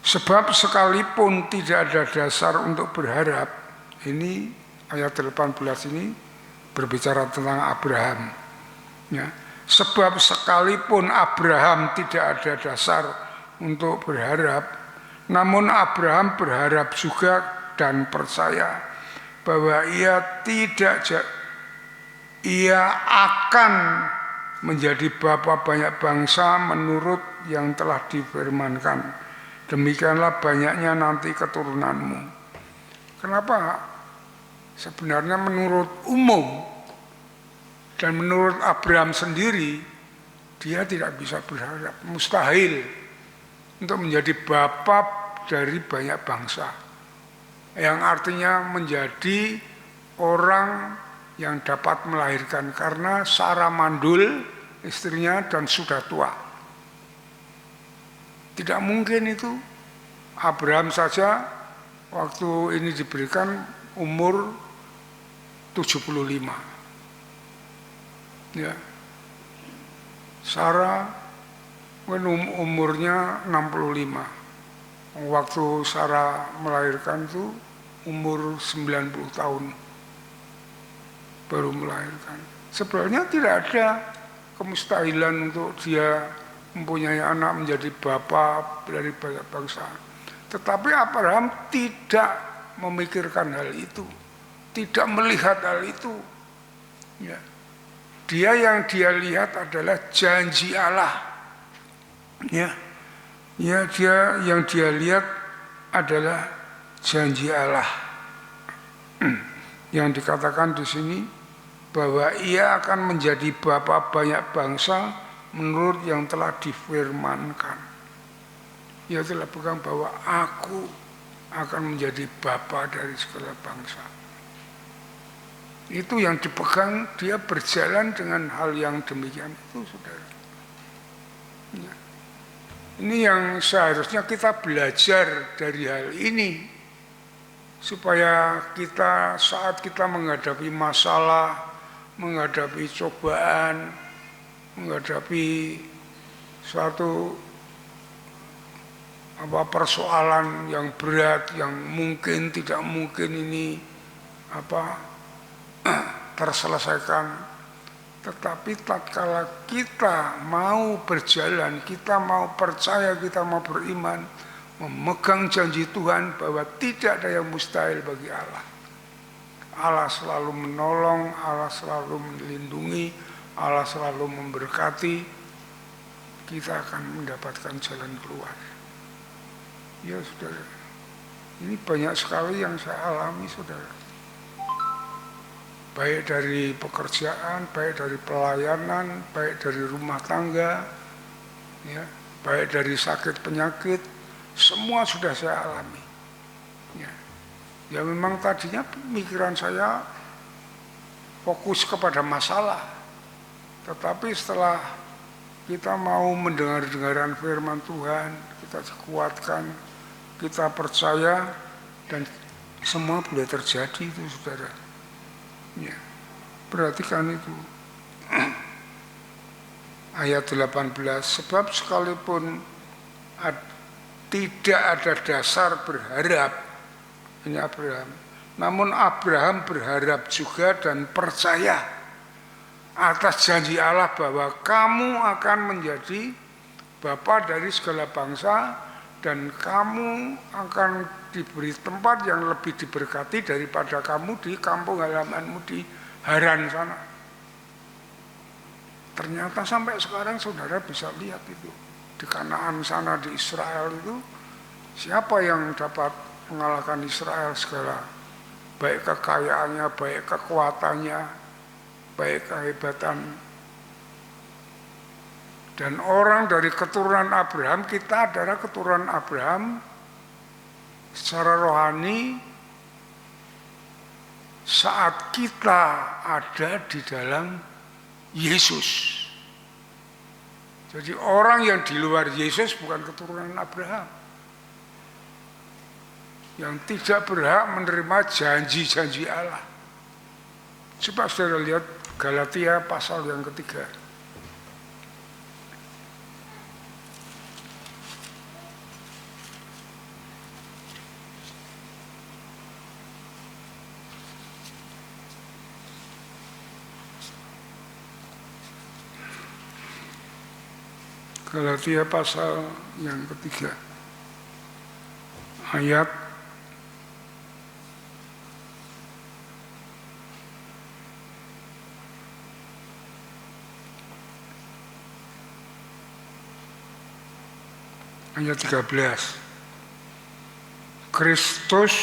Sebab sekalipun tidak ada dasar untuk berharap, ini ayat 18 ini berbicara tentang Abraham. Ya. Sebab sekalipun Abraham tidak ada dasar untuk berharap, namun Abraham berharap juga dan percaya bahwa ia akan menjadi bapa banyak bangsa menurut yang telah difirmankan. Demikianlah banyaknya nanti keturunanmu. Kenapa? Sebenarnya menurut umum dan menurut Abraham sendiri, dia tidak bisa berharap, mustahil untuk menjadi bapa dari banyak bangsa. Yang artinya menjadi orang yang dapat melahirkan, karena Sarah mandul istrinya dan sudah tua. Tidak mungkin itu. Abraham saja waktu ini diberikan umur 75. Ya. Sarah umurnya 65. Waktu Sarah melahirkan itu umur 90 tahun baru melahirkan. Sebenarnya tidak ada kemustahilan untuk dia mempunyai anak menjadi bapa dari banyak bangsa. Tetapi Abraham tidak memikirkan hal itu, tidak melihat hal itu. Ya. Dia yang dia lihat adalah janji Allah. Ya, dia yang dia lihat adalah janji Allah. Yang dikatakan di sini bahwa ia akan menjadi bapa banyak bangsa menurut yang telah difirmankan. Ia telah pegang bahwa aku akan menjadi bapa dari segala bangsa. Itu yang dipegang, dia berjalan dengan hal yang demikian itu, saudara. Ya. Ini yang seharusnya kita belajar dari hal ini, supaya kita saat kita menghadapi masalah, menghadapi cobaan, menghadapi suatu persoalan yang berat, yang mungkin tidak mungkin ini terselesaikan. Tetapi tatkala kita mau berjalan, kita mau percaya, kita mau beriman, memegang janji Tuhan bahwa tidak ada yang mustahil bagi Allah. Allah selalu menolong, Allah selalu melindungi, Allah selalu memberkati, kita akan mendapatkan jalan keluar. Ya saudara, ini banyak sekali yang saya alami, saudara. Baik dari pekerjaan, baik dari pelayanan, baik dari rumah tangga, ya, baik dari sakit penyakit, semua sudah saya alami. Ya memang tadinya pemikiran saya fokus kepada masalah. Tetapi setelah kita mau mendengar-dengaran firman Tuhan, kita dikuatkan, kita percaya, dan semua boleh terjadi itu, saudara. Ya, perhatikan itu. ayat 18, sebab sekalipun tidak ada dasar berharap, ini Abraham, namun Abraham berharap juga dan percaya atas janji Allah bahwa kamu akan menjadi bapa dari segala bangsa dan kamu akan diberi tempat yang lebih diberkati daripada kamu di kampung halamanmu di Haran sana. Ternyata sampai sekarang saudara bisa lihat itu. Di Kanaan sana di Israel itu, siapa yang dapat mengalahkan Israel segala? Baik kekayaannya, baik kekuatannya, baik kehebatan. Dan orang dari keturunan Abraham, kita adalah keturunan Abraham secara rohani saat kita ada di dalam Yesus. Jadi orang yang di luar Yesus bukan keturunan Abraham, yang tidak berhak menerima janji-janji Allah. Coba saudara lihat Galatia pasal yang ketiga. Galatia pasal yang ketiga, ayat 13. Kristus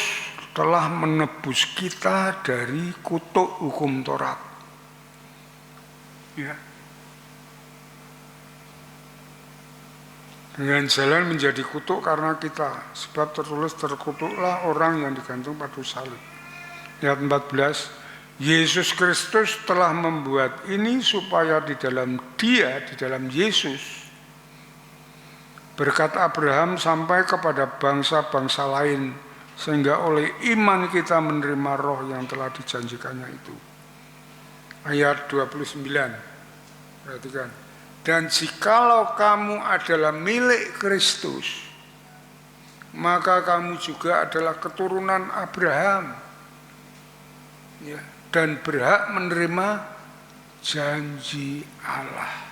telah menebus kita dari kutuk hukum Taurat. Ya. Dengan jalan menjadi kutuk karena kita, sebab tertulis terkutuklah orang yang digantung pada salib. Ayat 14, Yesus Kristus telah membuat ini supaya di dalam Dia, di dalam Yesus, berkat Abraham sampai kepada bangsa-bangsa lain, sehingga oleh iman kita menerima roh yang telah dijanjikannya itu. Ayat 29, perhatikan. Dan jikalau kamu adalah milik Kristus, maka kamu juga adalah keturunan Abraham, ya, dan berhak menerima janji Allah.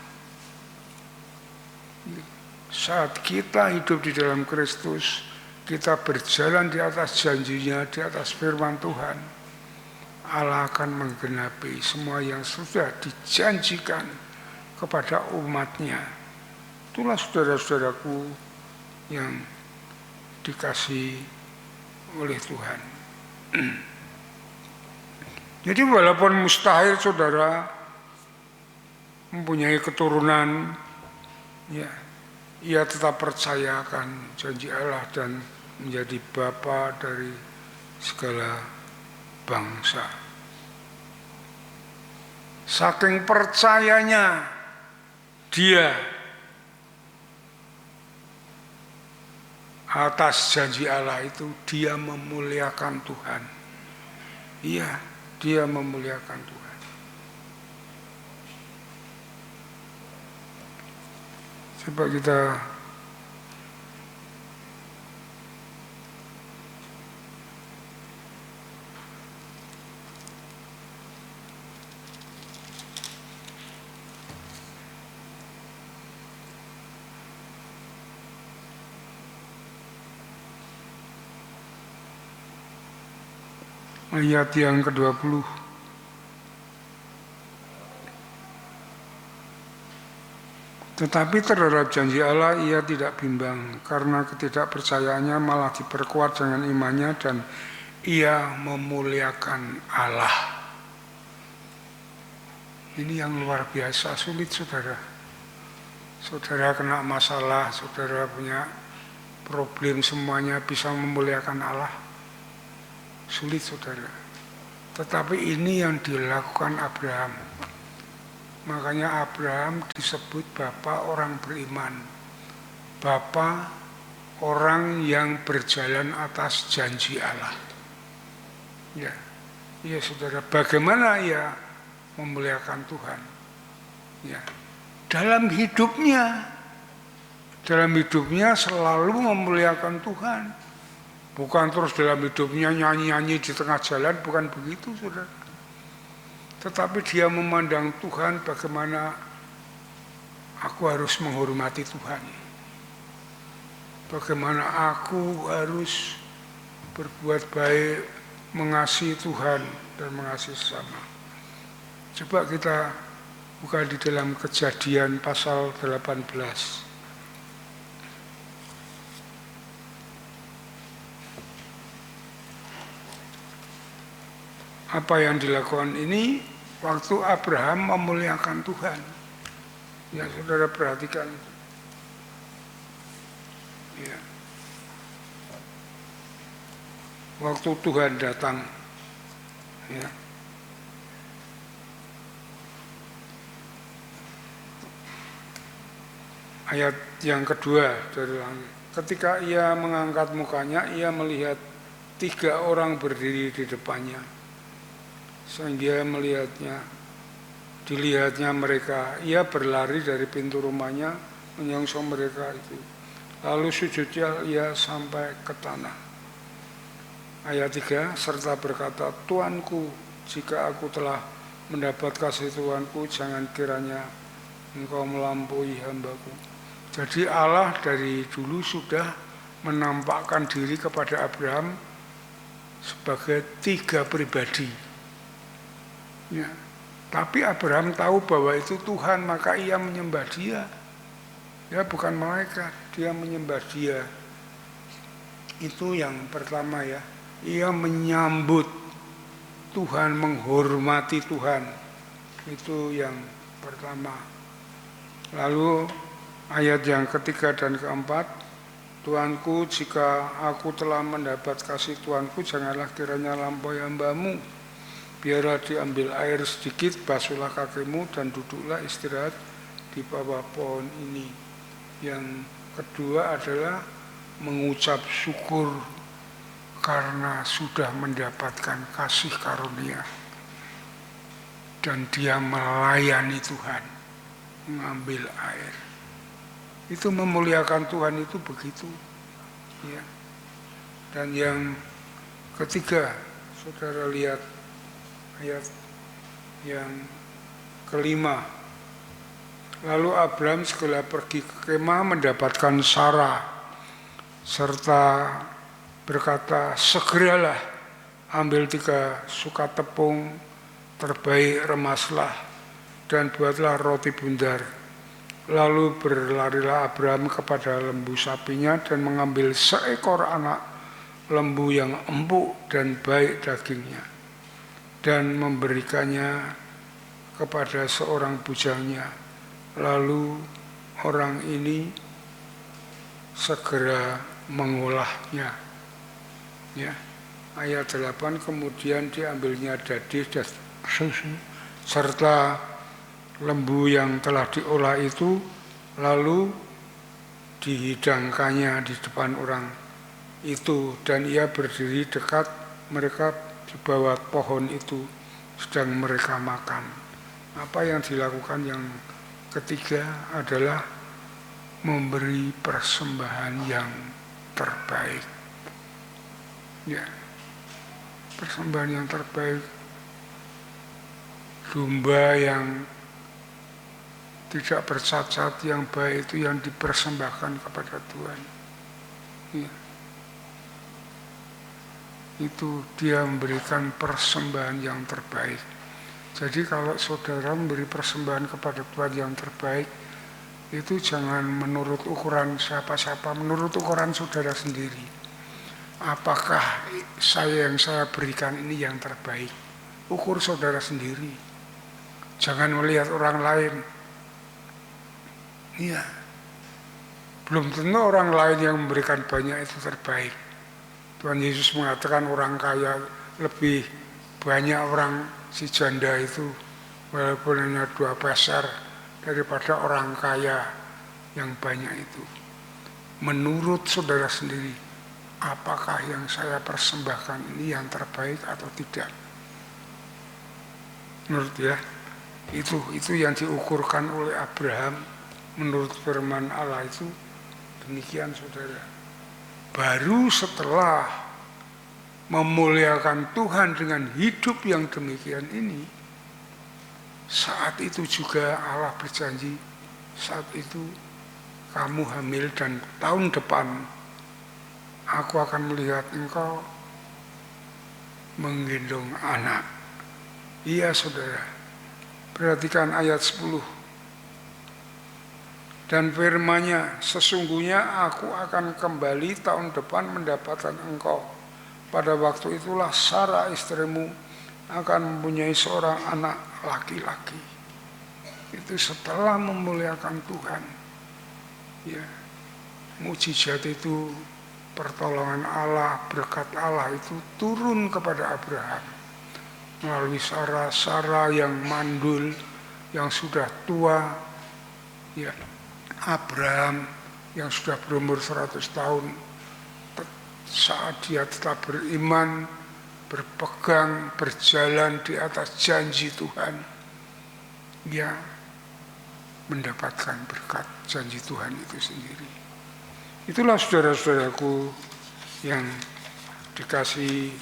Saat kita hidup di dalam Kristus, kita berjalan di atas janjinya, di atas firman Tuhan, Allah akan menggenapi semua yang sudah dijanjikan kepada umatnya. Itulah saudara-saudaraku yang dikasihi oleh Tuhan. Jadi walaupun mustahil saudara mempunyai keturunan, ya, ia tetap percaya akan janji Allah dan menjadi bapa dari segala bangsa. Saking percayanya dia atas janji Allah itu, dia memuliakan Tuhan. Iya, dia memuliakan Tuhan. Coba kita ayat yang ke-20. Tetapi terhadap janji Allah ia tidak bimbang, karena ketidakpercayaannya malah diperkuat dengan imannya dan ia memuliakan Allah. Ini yang luar biasa sulit saudara. Saudara kena masalah, saudara punya problem, semuanya bisa memuliakan Allah. Sulit saudara. Tetapi ini yang dilakukan Abraham. Makanya Abraham disebut bapa orang beriman, bapa orang yang berjalan atas janji Allah. Ya, ya saudara, bagaimana ia memuliakan Tuhan? Ya, dalam hidupnya selalu memuliakan Tuhan. Bukan terus dalam hidupnya nyanyi-nyanyi di tengah jalan, bukan begitu, saudara. Tetapi dia memandang Tuhan, bagaimana aku harus menghormati Tuhan. Bagaimana aku harus berbuat baik, mengasihi Tuhan dan mengasihi sesama. Coba kita buka di dalam Kejadian pasal 18. Apa yang dilakukan ini waktu Abraham memuliakan Tuhan. Ya, saudara perhatikan itu. Ya. Waktu Tuhan datang, ya. Ayat yang kedua dari langit. Ketika ia mengangkat mukanya, ia melihat 3 orang berdiri di depannya. Sehingga dilihatnya mereka, ia berlari dari pintu rumahnya menyongsong mereka itu. Lalu sujudnya ia sampai ke tanah. Ayat 3, serta berkata, Tuanku, jika aku telah mendapat kasih Tuanku, jangan kiranya engkau melampaui hambaku. Jadi Allah dari dulu sudah menampakkan diri kepada Abraham sebagai 3 pribadi. Ya, tapi Abraham tahu bahwa itu Tuhan, maka ia menyembah dia. Ya, bukan malaikat, dia menyembah dia. Itu yang pertama ya. Ia menyambut Tuhan, menghormati Tuhan. Itu yang pertama. Lalu ayat yang ketiga dan keempat, Tuanku, jika aku telah mendapat kasih Tuanku, janganlah kiranya lampaui hambamu. Biarlah diambil air sedikit, basuhlah kakimu dan duduklah istirahat di bawah pohon ini. Yang kedua adalah mengucap syukur karena sudah mendapatkan kasih karunia. Dan dia melayani Tuhan, mengambil air. Itu memuliakan Tuhan itu begitu. Ya. Dan yang ketiga, saudara lihat ayat yang kelima. Lalu Abraham segera pergi ke kemah mendapatkan Sarah, serta berkata, segeralah ambil 3 suka tepung terbaik, remaslah dan buatlah roti bundar. Lalu berlarilah Abraham kepada lembu sapinya dan mengambil seekor anak lembu yang empuk dan baik dagingnya, dan memberikannya kepada seorang bujangnya. Lalu orang ini segera mengolahnya. Ya. Ayat 8, kemudian diambilnya dadi dan susu serta lembu yang telah diolah itu, lalu dihidangkannya di depan orang itu, dan ia berdiri dekat mereka di bawah pohon itu sedang mereka makan. Apa yang dilakukan yang ketiga adalah memberi persembahan yang terbaik. Ya, persembahan yang terbaik, domba yang tidak bercacat, yang baik itu yang dipersembahkan kepada Tuhan. Ya. Itu dia memberikan persembahan yang terbaik. Jadi kalau saudara memberi persembahan kepada Tuhan yang terbaik, itu jangan menurut ukuran siapa-siapa, menurut ukuran saudara sendiri. Apakah yang saya berikan ini yang terbaik? Ukur saudara sendiri. Jangan melihat orang lain. Iya. Belum tentu orang lain yang memberikan banyak itu terbaik. Tuhan Yesus mengatakan orang kaya lebih banyak orang si janda itu, walaupun hanya 2 peser, daripada orang kaya yang banyak itu. Menurut saudara sendiri, apakah yang saya persembahkan ini yang terbaik atau tidak? Menurut ya, Itu yang diukurkan oleh Abraham menurut firman Allah itu demikian, saudara. Baru setelah memuliakan Tuhan dengan hidup yang demikian ini, saat itu juga Allah berjanji, saat itu kamu hamil dan tahun depan aku akan melihat engkau menggendong anak. Iya, saudara. Perhatikan ayat 10. Dan firman-Nya, sesungguhnya aku akan kembali tahun depan mendapatkan engkau. Pada waktu itulah Sarah istrimu akan mempunyai seorang anak laki-laki. Itu setelah memuliakan Tuhan. Ya, mujizat itu, pertolongan Allah, berkat Allah itu turun kepada Abraham melalui Sarah yang mandul, yang sudah tua. Ya, Abraham yang sudah berumur 100 tahun, saat dia tetap beriman, berpegang, berjalan di atas janji Tuhan, dia mendapatkan berkat janji Tuhan itu sendiri. Itulah saudara-saudaraku yang dikasihi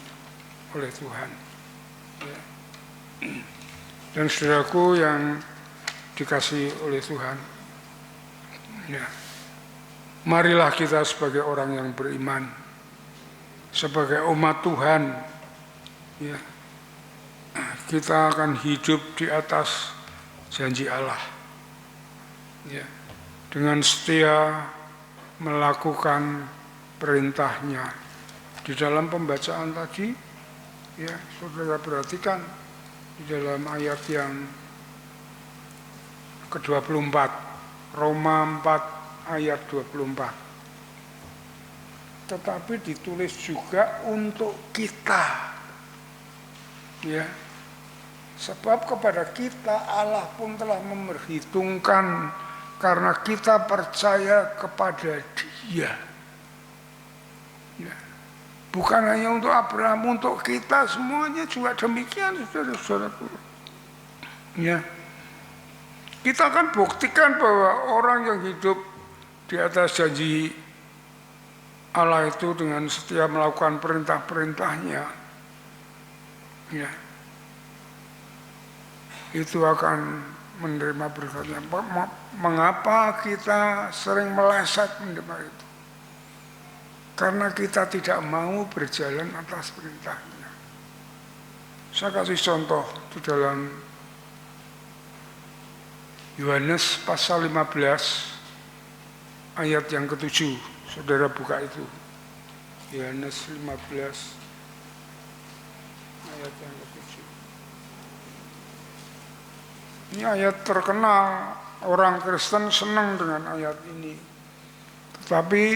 oleh Tuhan. Ya. Dan saudaraku yang dikasihi oleh Tuhan, ya, marilah kita sebagai orang yang beriman, sebagai umat Tuhan, ya, kita akan hidup di atas janji Allah, ya, dengan setia melakukan perintahnya. Di dalam pembacaan tadi, ya, saudara perhatikan di dalam ayat yang ke-24, Roma 4 ayat 24. Tetapi ditulis juga untuk kita, ya, sebab kepada kita Allah pun telah memperhitungkan karena kita percaya kepada Dia. Ya. Bukan hanya untuk Abraham, untuk kita semuanya juga demikian, saudara-saudaraku. Ya. Kita akan buktikan bahwa orang yang hidup di atas janji Allah itu dengan setia melakukan perintah-perintahnya, ya, itu akan menerima berkatnya. Mengapa kita sering meleset menerima itu? Karena kita tidak mau berjalan atas perintahnya. Saya kasih contoh di dalam Yohanes pasal 15 ayat yang ke-7. Saudara buka itu. Yohanes 15 ayat yang ke-7. Ini ayat terkenal, orang Kristen senang dengan ayat ini. Tetapi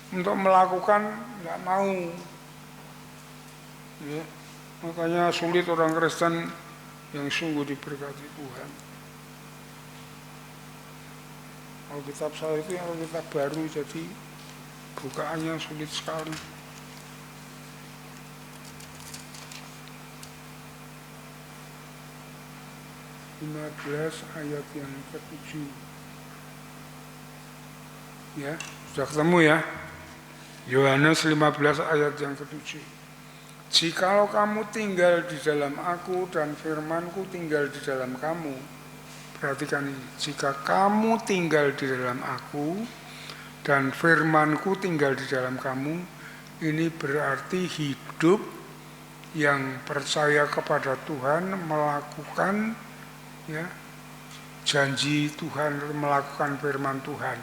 untuk melakukan nggak mau. Ya, makanya sulit orang Kristen yang sungguh diberkati Tuhan. Alkitab saya itu Alkitab baru, jadi bukaannya sulit sekali. Ayat yang ke-7. Ya, sudah ketemu ya. Yohanes 15 ayat yang ke-7. Jikalau kamu tinggal di dalam aku dan firmanku tinggal di dalam kamu. Perhatikan ini. Jika kamu tinggal di dalam aku dan firmanku tinggal di dalam kamu, ini berarti hidup yang percaya kepada Tuhan, melakukan, ya, janji Tuhan, melakukan firman Tuhan.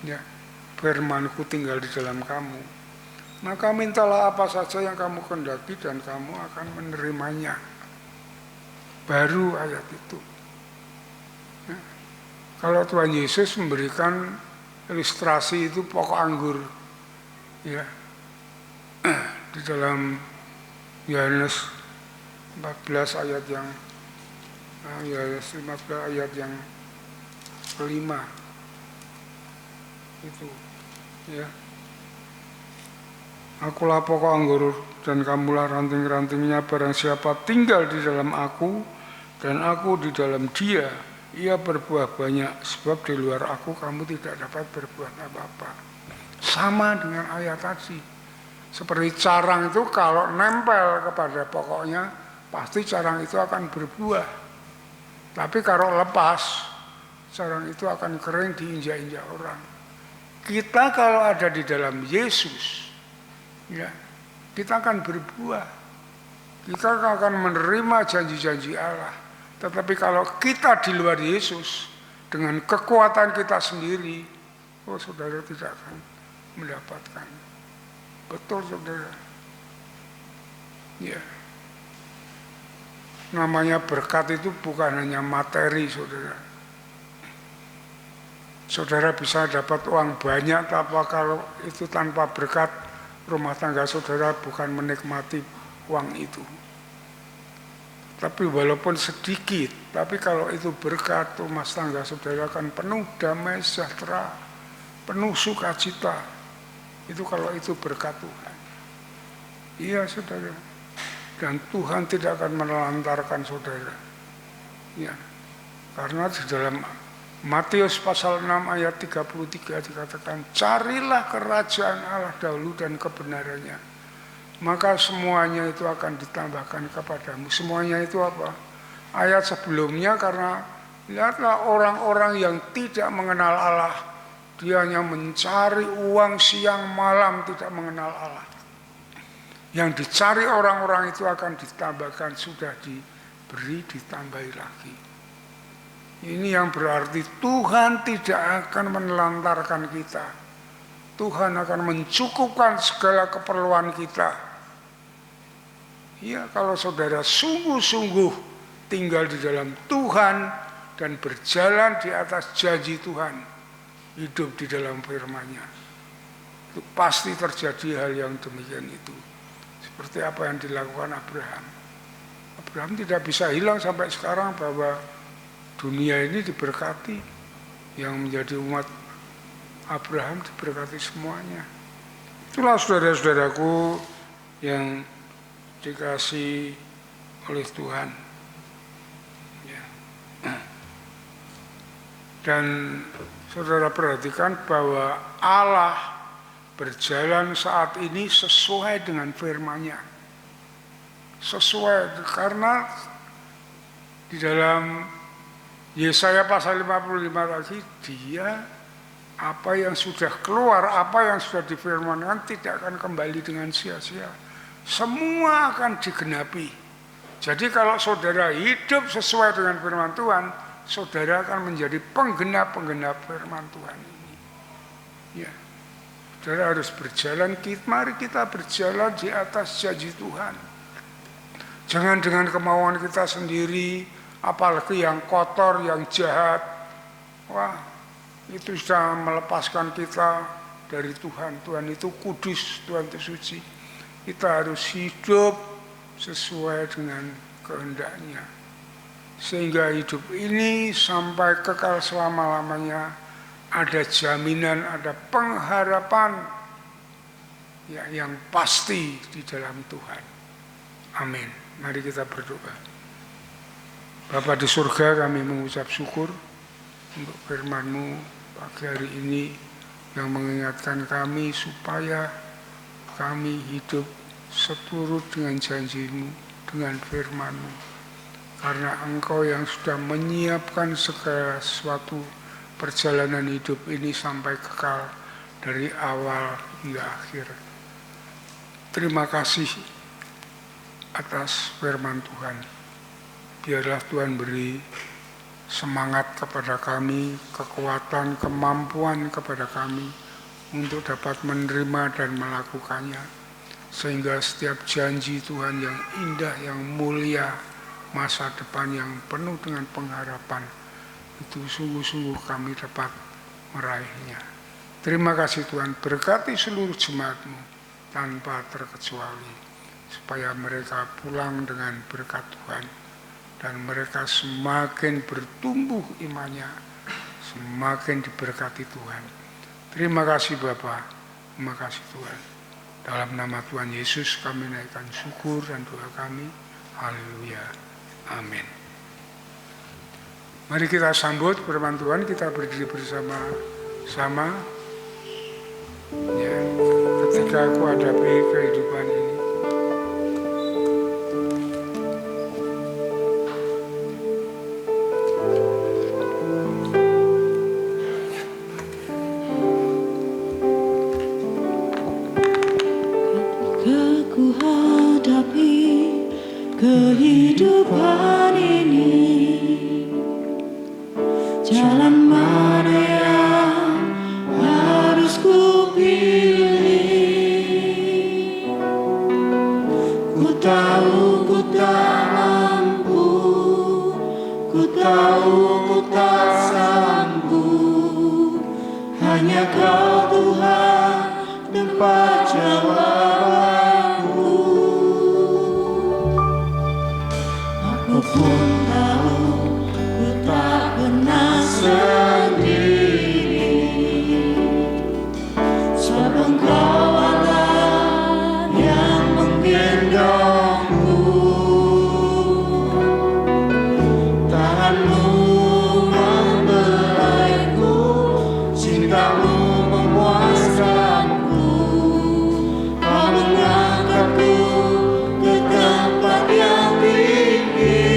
Ya, firmanku tinggal di dalam kamu. Maka mintalah apa saja yang kamu kehendaki dan kamu akan menerimanya. Baru ayat itu. Ya. Kalau Tuhan Yesus memberikan ilustrasi itu pokok anggur, ya, di dalam Yohanes 14 ayat yang Yohanes 15 ayat yang kelima itu, ya. Akulah pokok anggur dan kamulah ranting-rantingnya, barang siapa tinggal di dalam aku dan aku di dalam Dia, ia berbuah banyak, sebab di luar aku kamu tidak dapat berbuat apa-apa. Sama dengan ayat tadi. Seperti carang itu kalau nempel kepada pokoknya, pasti carang itu akan berbuah. Tapi kalau lepas, carang itu akan kering diinjak-injak orang. Kita kalau ada di dalam Yesus, ya, kita akan berbuah. Kita akan menerima janji-janji Allah. Tetapi kalau kita di luar Yesus, dengan kekuatan kita sendiri, oh saudara tidak akan mendapatkan. Betul saudara. Ya. Namanya berkat itu bukan hanya materi saudara. Saudara bisa dapat uang banyak, tapi kalau itu tanpa berkat, rumah tangga saudara bukan menikmati uang itu. Tapi walaupun sedikit, tapi kalau itu berkat, rumah tangga saudara akan penuh damai sejahtera, penuh sukacita. Itu kalau itu berkat Tuhan. Iya saudara. Dan Tuhan tidak akan menelantarkan saudara. Ya. Karena di dalam Matius pasal 6 ayat 33 dikatakan, carilah kerajaan Allah dahulu dan kebenarannya, maka semuanya itu akan ditambahkan kepadamu. Semuanya itu apa? Ayat sebelumnya, karena lihatlah orang-orang yang tidak mengenal Allah, dia hanya mencari uang siang malam, tidak mengenal Allah. Yang dicari orang-orang itu akan ditambahkan, sudah diberi ditambahi lagi. Ini yang berarti Tuhan tidak akan menelantarkan kita. Tuhan akan mencukupkan segala keperluan kita. Ya, kalau saudara sungguh-sungguh tinggal di dalam Tuhan dan berjalan di atas janji Tuhan, hidup di dalam firman-Nya, itu pasti terjadi hal yang demikian itu. Seperti apa yang dilakukan Abraham. Abraham tidak bisa hilang sampai sekarang bahwa dunia ini diberkati, yang menjadi umat Abraham diberkati semuanya. Itulah saudara-saudaraku yang dikasih oleh Tuhan. Ya. Dan saudara perhatikan bahwa Allah berjalan saat ini sesuai dengan firman-Nya. Sesuai, karena di dalam Yesaya pasal 55 tadi, dia apa yang sudah keluar, apa yang sudah difirmankan tidak akan kembali dengan sia-sia. Semua akan digenapi. Jadi kalau saudara hidup sesuai dengan firman Tuhan, saudara akan menjadi penggenap-penggenap firman Tuhan ini. Ya, saudara harus berjalan, mari kita berjalan di atas janji Tuhan. Jangan dengan kemauan kita sendiri, apalagi yang kotor, yang jahat. Wah, itu sudah melepaskan kita dari Tuhan. Tuhan itu kudus, Tuhan itu suci. Kita harus hidup sesuai dengan kehendak-Nya. Sehingga hidup ini sampai kekal selama-lamanya ada jaminan, ada pengharapan ya, yang pasti di dalam Tuhan. Amin. Mari kita berdoa. Bapa di surga, kami mengucap syukur untuk firman-Mu pagi hari ini yang mengingatkan kami supaya kami hidup seturut dengan janji-Mu, dengan firman-Mu. Karena Engkau yang sudah menyiapkan segala sesuatu perjalanan hidup ini sampai kekal dari awal hingga akhir. Terima kasih atas firman Tuhan. Biarlah Tuhan beri semangat kepada kami, kekuatan, kemampuan kepada kami untuk dapat menerima dan melakukannya. Sehingga setiap janji Tuhan yang indah, yang mulia, masa depan yang penuh dengan pengharapan, itu sungguh-sungguh kami dapat meraihnya. Terima kasih Tuhan, berkati seluruh jemaat-Mu tanpa terkecuali, supaya mereka pulang dengan berkat Tuhan. Dan mereka semakin bertumbuh imannya, semakin diberkati Tuhan. Terima kasih Bapa, terima kasih Tuhan. Dalam nama Tuhan Yesus kami naikkan syukur dan doa kami. Haleluya. Amin. Mari kita sambut firman Tuhan, kita berdiri bersama-sama. Ya, ketika aku hadapi kehidupan ini, ku hadapi kehidupan ini, jalan mana yang harus ku pilih? Ku tahu ku tak mampu, ku tahu ku tak sanggup, hanya Kau Tuhan tempat jawabanku. Aku pun tahu ku tak pernah sendiri, sebab Engkau Allah yang menggendongku. Tangan-Mu membelaiku, cinta-Mu memuaskanku. Kau mengangkatku ke tempat yang tinggi.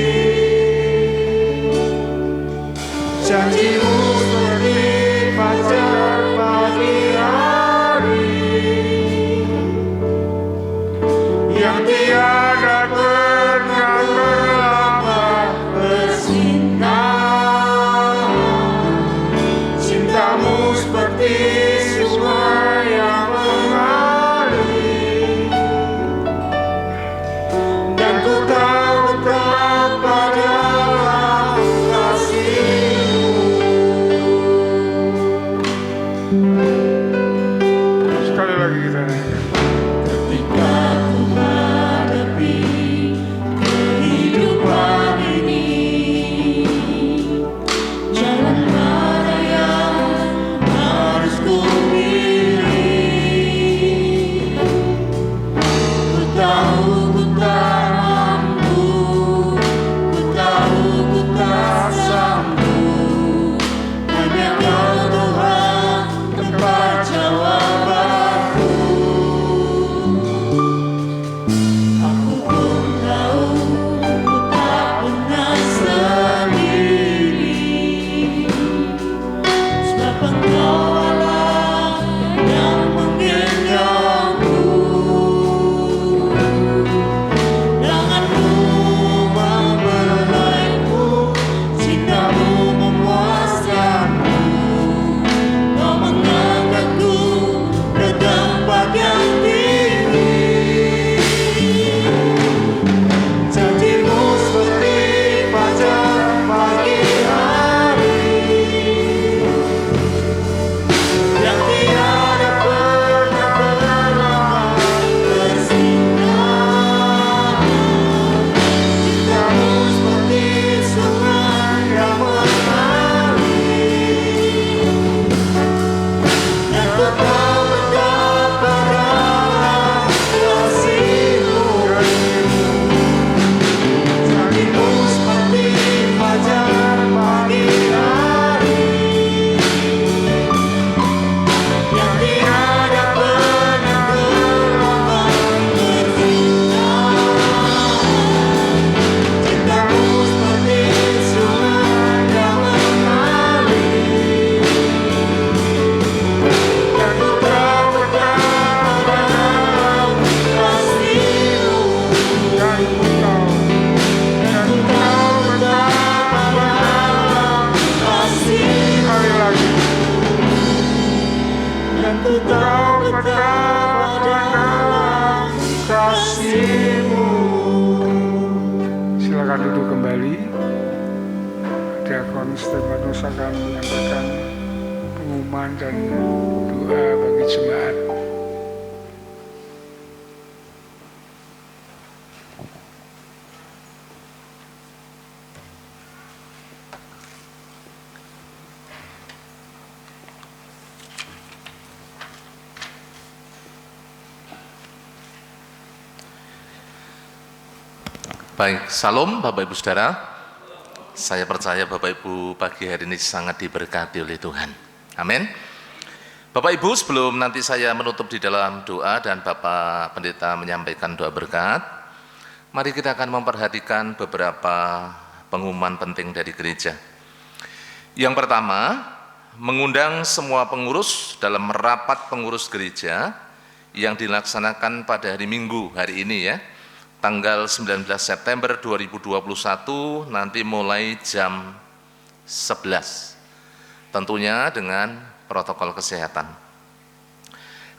Janji-Mu seperti fajar pagi hari, yang tiada pernah terlambat bersinar. Cinta-Mu seperti sungai yang mengalir, dan ku tahu betapa dalam kasih-Mu. sekali lagi kita nyanyikan. Ketika ku hadapi kehidupan ini, jalan mana yang harus ku pilih? Ku tahu ku tak mampu, ku tahu ku tak sanggup, hanya Kau Tuhan tempat jawabanku. Aku pun tahu ku tak pernah sendiri, sebab Engkau Allah yang menggendongku. Tangan-Mu membelaiku, cinta-Mu memuaskanku. Kau mengangkatku ke tempat yang tinggi. Janji-Mu seperti fajar pagi hari, yang tiada pernah terlambat bersinar. Cinta-Mu seperti sungai yang mengalir, dan ku tahu betapa dalam kasih-Mu. Janji-Mu seperti fajar pagi hari, yang tiada pernah terlambat bersinar. Cinta-Mu seperti sungai yang mengalir, dan ku tahu betapa dalam kasih-Mu. Dan ku tahu Betapa dalam kasih-Mu. sekali lagi. Dan ku tahu betapa dalam kasih-Mu. Silakan duduk kembali. Diakon Stefanus akan menyampaikan pengumuman dan doa bagi jemaat. Baik, salam Bapak Ibu Saudara. Saya percaya Bapak Ibu pagi hari ini sangat diberkati oleh Tuhan. Amin. Bapak Ibu, sebelum nanti saya menutup di dalam doa dan Bapak Pendeta menyampaikan doa berkat, mari kita akan memperhatikan beberapa pengumuman penting dari gereja. Yang pertama, mengundang semua pengurus dalam rapat pengurus gereja yang dilaksanakan pada hari Minggu hari ini ya, tanggal 19 September 2021 nanti mulai jam 11. Tentunya dengan protokol kesehatan.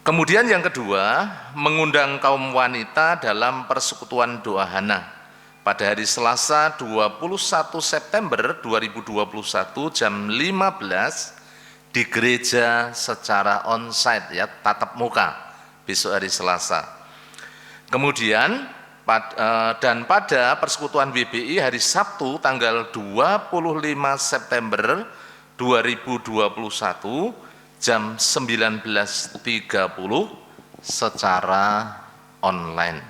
Kemudian yang kedua, mengundang kaum wanita dalam persekutuan doa Hana pada hari Selasa 21 September 2021 jam 15 di gereja secara onsite ya, tatap muka besok hari Selasa. Kemudian dan pada persekutuan WBI hari Sabtu tanggal 25 September 2021 jam 19.30 secara online.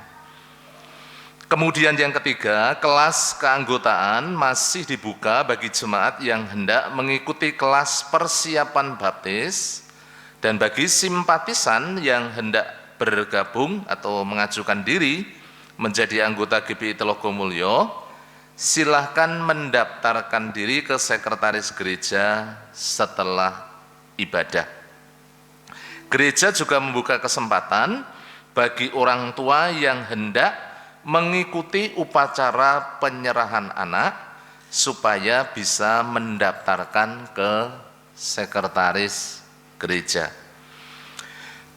Kemudian yang ketiga, kelas keanggotaan masih dibuka bagi jemaat yang hendak mengikuti kelas persiapan baptis dan bagi simpatisan yang hendak bergabung atau mengajukan diri menjadi anggota GPI Telogomulyo, silahkan mendaftarkan diri ke sekretaris gereja setelah ibadah. Gereja juga membuka kesempatan bagi orang tua yang hendak mengikuti upacara penyerahan anak supaya bisa mendaftarkan ke sekretaris gereja.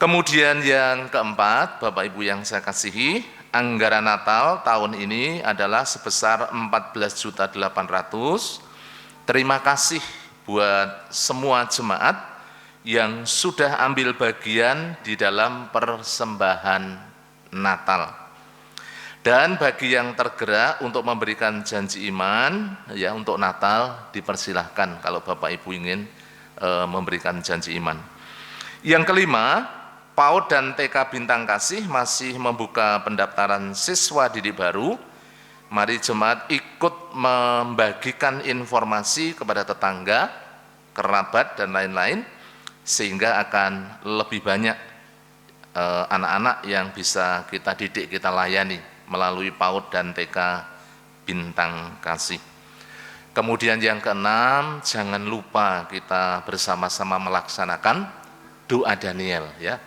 Kemudian yang keempat, Bapak Ibu yang saya kasihi, anggaran Natal tahun ini adalah sebesar 14.800. Terima kasih buat semua jemaat yang sudah ambil bagian di dalam persembahan Natal. Dan bagi yang tergerak untuk memberikan janji iman ya untuk Natal, dipersilahkan kalau Bapak Ibu ingin memberikan janji iman. Yang kelima, PAUD dan TK Bintang Kasih masih membuka pendaftaran siswa didik baru. Mari jemaat ikut membagikan informasi kepada tetangga, kerabat, dan lain-lain, sehingga akan lebih banyak anak-anak yang bisa kita didik, kita layani melalui PAUD dan TK Bintang Kasih. Kemudian yang keenam, jangan lupa kita bersama-sama melaksanakan doa Daniel ya.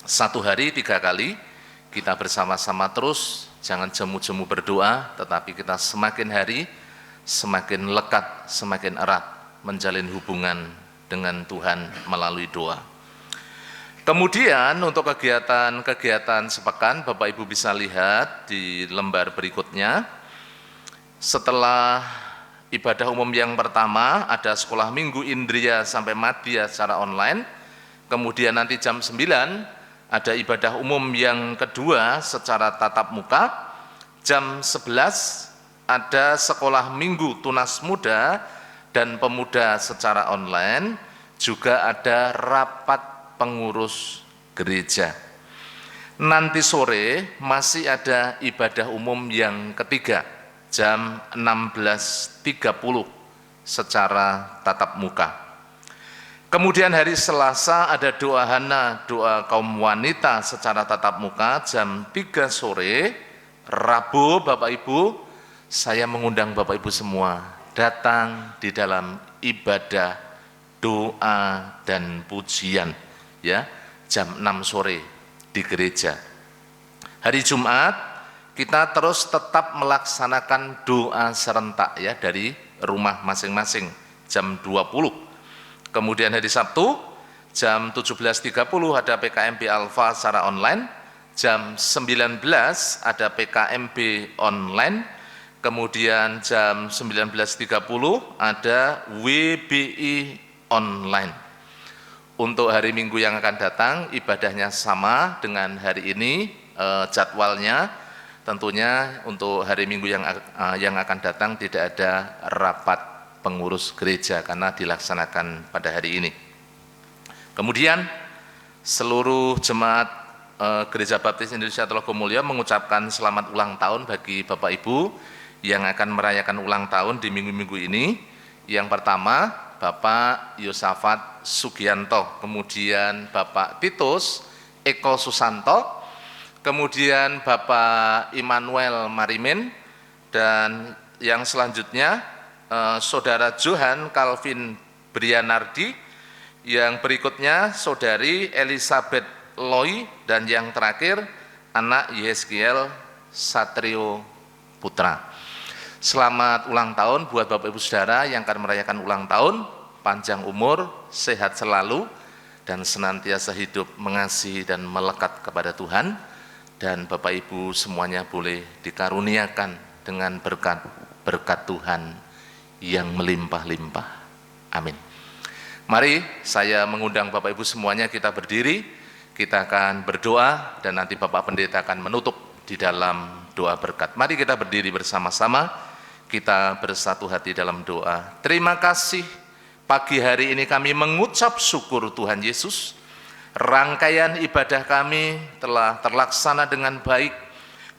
1 hari 3 kali kita bersama-sama terus, jangan jemu-jemu berdoa, tetapi kita semakin hari semakin lekat, semakin erat menjalin hubungan dengan Tuhan melalui doa. Kemudian untuk kegiatan sepekan, Bapak Ibu bisa lihat di lembar berikutnya. Setelah ibadah umum yang pertama, ada sekolah minggu Indria sampai Madya secara online. Kemudian nanti jam 9 ada ibadah umum yang kedua secara tatap muka. Jam 11 ada sekolah minggu tunas muda dan pemuda secara online. Juga ada rapat pengurus gereja. Nanti sore masih ada ibadah umum yang ketiga jam 16.30 secara tatap muka. Kemudian hari Selasa ada doa Hana, doa kaum wanita secara tatap muka jam 3 sore. Rabu Bapak Ibu, saya mengundang Bapak Ibu semua datang di dalam ibadah doa dan pujian ya, jam 6 sore di gereja. Hari Jumat kita terus tetap melaksanakan doa serentak ya dari rumah masing-masing jam 20. Kemudian hari Sabtu jam 17.30 ada PKMB Alfa secara online, jam 19 ada PKMB online, kemudian jam 19.30 ada WBI online. Untuk hari Minggu yang akan datang ibadahnya sama dengan hari ini jadwalnya. Tentunya untuk hari Minggu yang akan datang tidak ada rapat pengurus gereja karena dilaksanakan pada hari ini. Kemudian seluruh jemaat Gereja Baptis Indonesia Telogomulyo mengucapkan selamat ulang tahun bagi Bapak Ibu yang akan merayakan ulang tahun di minggu-minggu ini. Yang pertama, Bapak Yosafat Sugianto, kemudian Bapak Titus Eko Susanto, kemudian Bapak Immanuel Marimin, dan yang selanjutnya Saudara Johan Calvin Brianardi, yang berikutnya Saudari Elizabeth Loi, dan yang terakhir anak Yeskiel Satrio Putra. Selamat ulang tahun buat Bapak Ibu Saudara yang akan merayakan ulang tahun, panjang umur, sehat selalu, dan senantiasa hidup mengasihi dan melekat kepada Tuhan. Dan Bapak Ibu semuanya boleh dikaruniakan dengan berkat Tuhan yang melimpah-limpah. Amin. Mari saya mengundang Bapak Ibu semuanya, kita berdiri, kita akan berdoa, dan nanti Bapak Pendeta akan menutup di dalam doa berkat. Mari kita berdiri bersama-sama, kita bersatu hati dalam doa. Terima kasih, pagi hari ini kami mengucap syukur Tuhan Yesus. Rangkaian ibadah kami telah terlaksana dengan baik,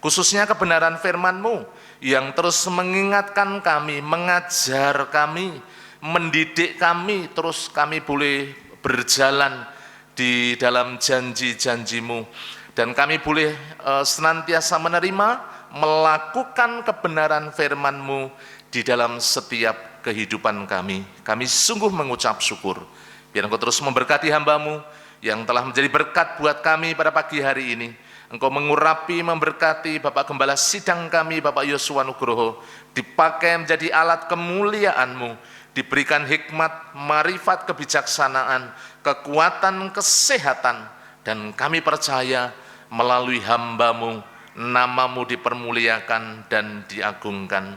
khususnya kebenaran firman-Mu yang terus mengingatkan kami, mengajar kami, mendidik kami, terus kami boleh berjalan di dalam janji-janji-Mu, dan kami boleh senantiasa menerima, melakukan kebenaran firman-Mu di dalam setiap kehidupan kami. Kami sungguh mengucap syukur. Biar Engkau terus memberkati hamba-Mu yang telah menjadi berkat buat kami pada pagi hari ini. Engkau mengurapi, memberkati Bapak Gembala Sidang kami, Bapak Yosua Nugroho, dipakai menjadi alat kemuliaan-Mu, diberikan hikmat, marifat, kebijaksanaan, kekuatan, kesehatan, dan kami percaya melalui hamba-Mu, nama-Mu dipermuliakan dan diagungkan.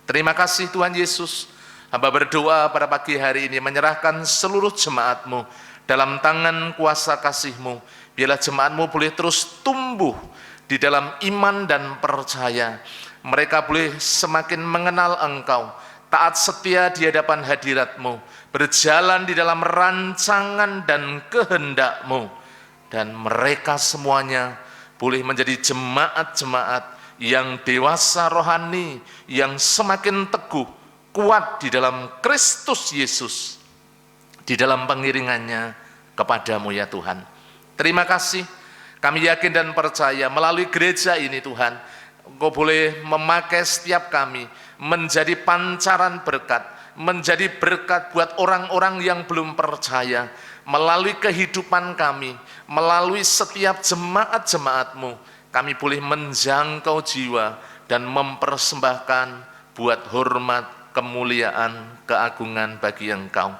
Terima kasih Tuhan Yesus. Hamba berdoa pada pagi hari ini menyerahkan seluruh jemaat-Mu dalam tangan kuasa kasih-Mu. Biarlah jemaat-Mu boleh terus tumbuh di dalam iman dan percaya. Mereka boleh semakin mengenal Engkau, taat setia di hadapan hadirat-Mu, berjalan di dalam rancangan dan kehendak-Mu, dan mereka semuanya boleh menjadi jemaat-jemaat yang dewasa rohani, yang semakin teguh, kuat di dalam Kristus Yesus, di dalam pengiringannya kepada-Mu ya Tuhan. Terima kasih, kami yakin dan percaya melalui gereja ini Tuhan, Engkau boleh memakai setiap kami menjadi pancaran berkat, menjadi berkat buat orang-orang yang belum percaya. Melalui kehidupan kami, melalui setiap jemaat-jemaat-Mu, kami boleh menjangkau jiwa dan mempersembahkan buat hormat, kemuliaan, keagungan bagi Engkau.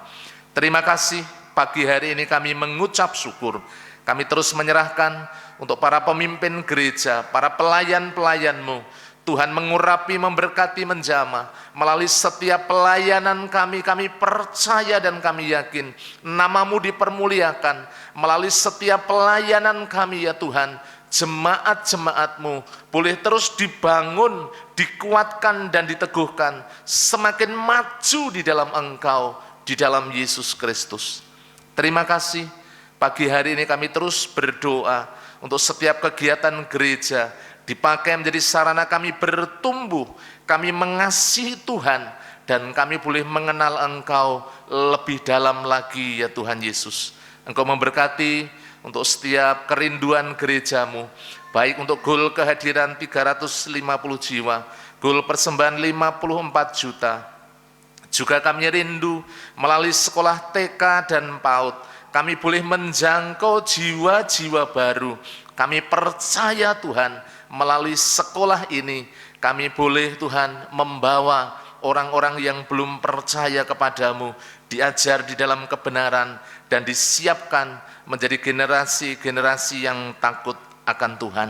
Terima kasih, pagi hari ini kami mengucap syukur. Kami terus menyerahkan untuk para pemimpin gereja, para pelayan-pelayan-Mu. Tuhan mengurapi, memberkati, menjamah. Melalui setiap pelayanan kami percaya dan kami yakin nama-Mu dipermuliakan. Melalui setiap pelayanan kami ya Tuhan, jemaat-jemaat-Mu boleh terus dibangun, dikuatkan dan diteguhkan, semakin maju di dalam Engkau, di dalam Yesus Kristus. Terima kasih, pagi hari ini kami terus berdoa untuk setiap kegiatan gereja, dipakai menjadi sarana kami bertumbuh, kami mengasihi Tuhan, dan kami boleh mengenal Engkau lebih dalam lagi ya Tuhan Yesus. Engkau memberkati untuk setiap kerinduan gereja-Mu, baik untuk goal kehadiran 350 jiwa, goal persembahan 54 juta. Juga kami rindu melalui sekolah TK dan PAUD, kami boleh menjangkau jiwa-jiwa baru. Kami percaya Tuhan, melalui sekolah ini kami boleh Tuhan membawa orang-orang yang belum percaya kepada-Mu, diajar di dalam kebenaran dan disiapkan menjadi generasi-generasi yang takut akan Tuhan.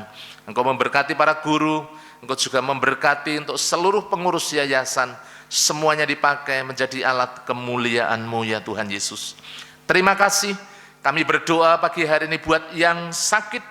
Engkau memberkati para guru, Engkau juga memberkati untuk seluruh pengurus yayasan, semuanya dipakai menjadi alat kemuliaan-Mu ya Tuhan Yesus. Terima kasih, kami berdoa pagi hari ini buat yang sakit,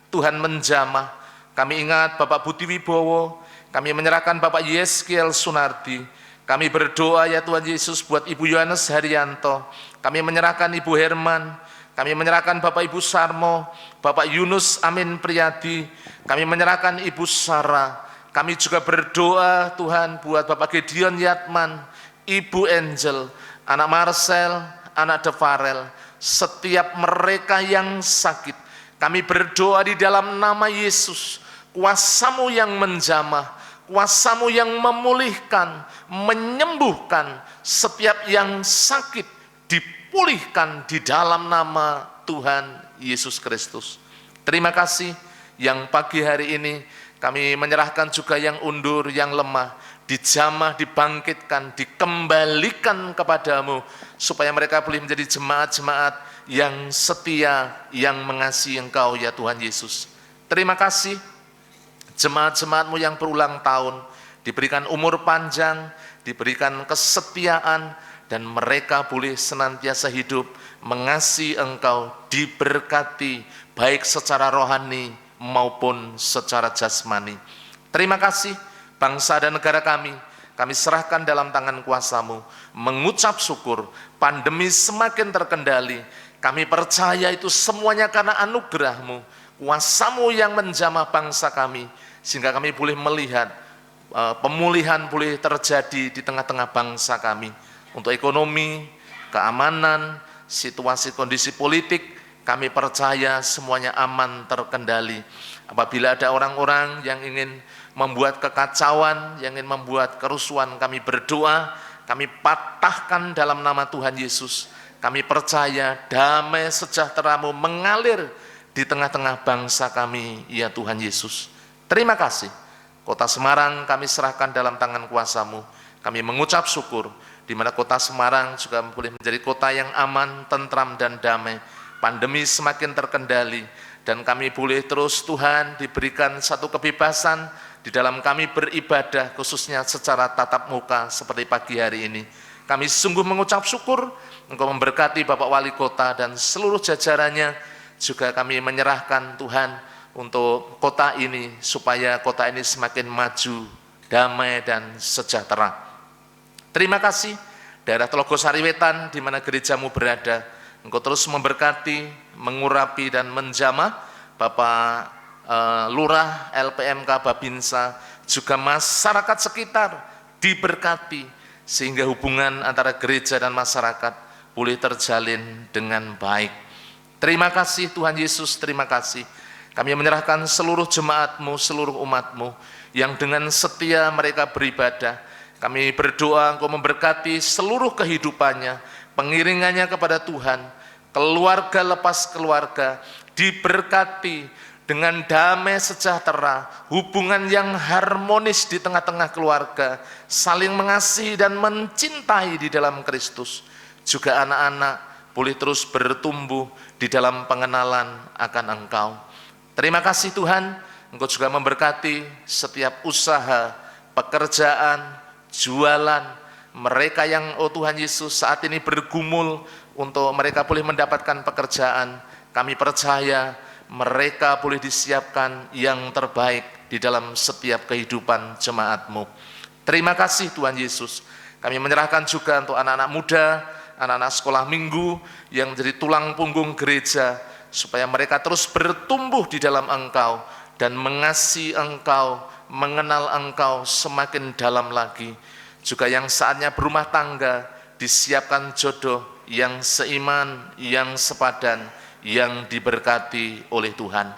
Tuhan menjamah. Kami ingat Bapak Budi Wibowo, kami menyerahkan Bapak Yeskiel Sunardi, kami berdoa ya Tuhan Yesus buat Ibu Yohanes Haryanto, kami menyerahkan Ibu Herman, kami menyerahkan Bapak Ibu Sarmo, Bapak Yunus Amin Priyadi, kami menyerahkan Ibu Sarah, Kami juga berdoa Tuhan buat Bapak Gideon Yatman, Ibu Angel, anak Marcel, anak Devarel, setiap mereka yang sakit. Kami berdoa di dalam nama Yesus, kuasa-Mu yang menjamah, kuasa-Mu yang memulihkan, menyembuhkan, setiap yang sakit dipulihkan di dalam nama Tuhan Yesus Kristus. Terima kasih yang pagi hari ini kami menyerahkan juga yang undur, yang lemah, dijamah, dibangkitkan, dikembalikan kepadamu, supaya mereka boleh menjadi jemaat-jemaat yang setia, yang mengasihi Engkau ya Tuhan Yesus. Terima kasih jemaat-jemaat-Mu yang berulang tahun, diberikan umur panjang, diberikan kesetiaan, dan mereka boleh senantiasa hidup mengasihi Engkau, diberkati baik secara rohani maupun secara jasmani. Terima kasih bangsa dan negara kami serahkan dalam tangan kuasa-Mu, mengucap syukur, pandemi semakin terkendali. Kami percaya itu semuanya karena anugerah-Mu, kuasa-Mu yang menjamah bangsa kami, sehingga kami boleh melihat pemulihan boleh terjadi di tengah-tengah bangsa kami. Untuk ekonomi, keamanan, situasi kondisi politik, kami percaya semuanya aman terkendali. Apabila ada orang-orang yang ingin membuat kekacauan, yang ingin membuat kerusuhan, kami berdoa, kami patahkan dalam nama Tuhan Yesus. Kami percaya damai sejahtera-Mu mengalir di tengah-tengah bangsa kami, ya Tuhan Yesus. Terima kasih. Kota Semarang kami serahkan dalam tangan kuasa-Mu. Kami mengucap syukur, di mana kota Semarang juga boleh menjadi kota yang aman, tentram, dan damai. Pandemi semakin terkendali, dan kami boleh terus Tuhan diberikan satu kebebasan di dalam kami beribadah, khususnya secara tatap muka seperti pagi hari ini. Kami sungguh mengucap syukur, Engkau memberkati Bapak Wali Kota dan seluruh jajarannya. Juga kami menyerahkan Tuhan untuk kota ini, supaya kota ini semakin maju, damai, dan sejahtera. Terima kasih daerah Telogosari Wetan di mana gereja-Mu berada. Engkau terus memberkati, mengurapi, dan menjamah Bapak Lurah LPMK Babinsa, juga masyarakat sekitar diberkati, sehingga hubungan antara gereja dan masyarakat boleh terjalin dengan baik. Terima kasih Tuhan Yesus, terima kasih. Kami menyerahkan seluruh jemaat-Mu, seluruh umat-Mu, yang dengan setia mereka beribadah. Kami berdoa Engkau memberkati seluruh kehidupannya, pengiringannya kepada Tuhan, keluarga lepas keluarga, diberkati dengan damai sejahtera, hubungan yang harmonis di tengah-tengah keluarga, saling mengasihi dan mencintai di dalam Kristus. Juga anak-anak boleh terus bertumbuh di dalam pengenalan akan Engkau. Terima kasih Tuhan, Engkau juga memberkati setiap usaha, pekerjaan, jualan, mereka yang Tuhan Yesus saat ini bergumul untuk mereka boleh mendapatkan pekerjaan. Kami percaya mereka boleh disiapkan yang terbaik di dalam setiap kehidupan jemaat-Mu. Terima kasih Tuhan Yesus. Kami menyerahkan juga untuk anak-anak muda, anak-anak sekolah minggu yang menjadi tulang punggung gereja, supaya mereka terus bertumbuh di dalam Engkau dan mengasihi Engkau, mengenal Engkau semakin dalam lagi. Juga yang saatnya berumah tangga, disiapkan jodoh yang seiman, yang sepadan, yang diberkati oleh Tuhan.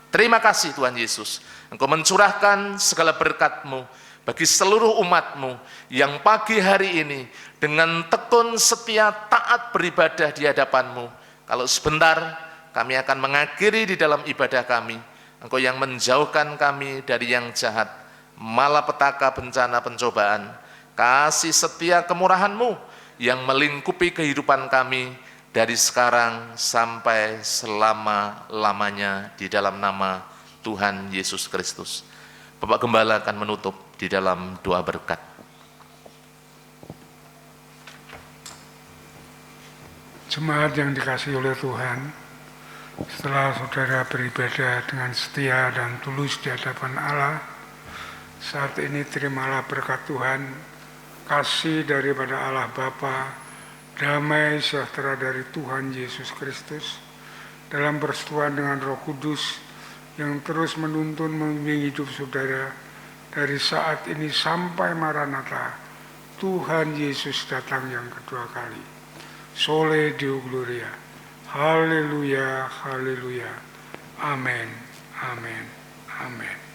Terima kasih Tuhan Yesus. Engkau mencurahkan segala berkat-Mu bagi seluruh umat-Mu yang pagi hari ini dengan tekun setia taat beribadah di hadapan-Mu. Kalau sebentar kami akan mengakhiri di dalam ibadah kami, Engkau yang menjauhkan kami dari yang jahat, malapetaka, bencana, pencobaan, kasih setia kemurahan-Mu yang melingkupi kehidupan kami dari sekarang sampai selama-lamanya di dalam nama Tuhan Yesus Kristus. Bapak Gembala akan menutup di dalam doa berkat. Jemaat yang dikasihi oleh Tuhan, setelah saudara beribadah dengan setia dan tulus di hadapan Allah, saat ini terimalah berkat Tuhan, kasih daripada Allah Bapa, damai sejahtera dari Tuhan Yesus Kristus, dalam persekutuan dengan Roh Kudus yang terus menuntun membimbing hidup saudara dari saat ini sampai Maranatha, Tuhan Yesus datang yang kedua kali. Sole Deo Gloria. Haleluya, haleluya. Amin, amin, amin.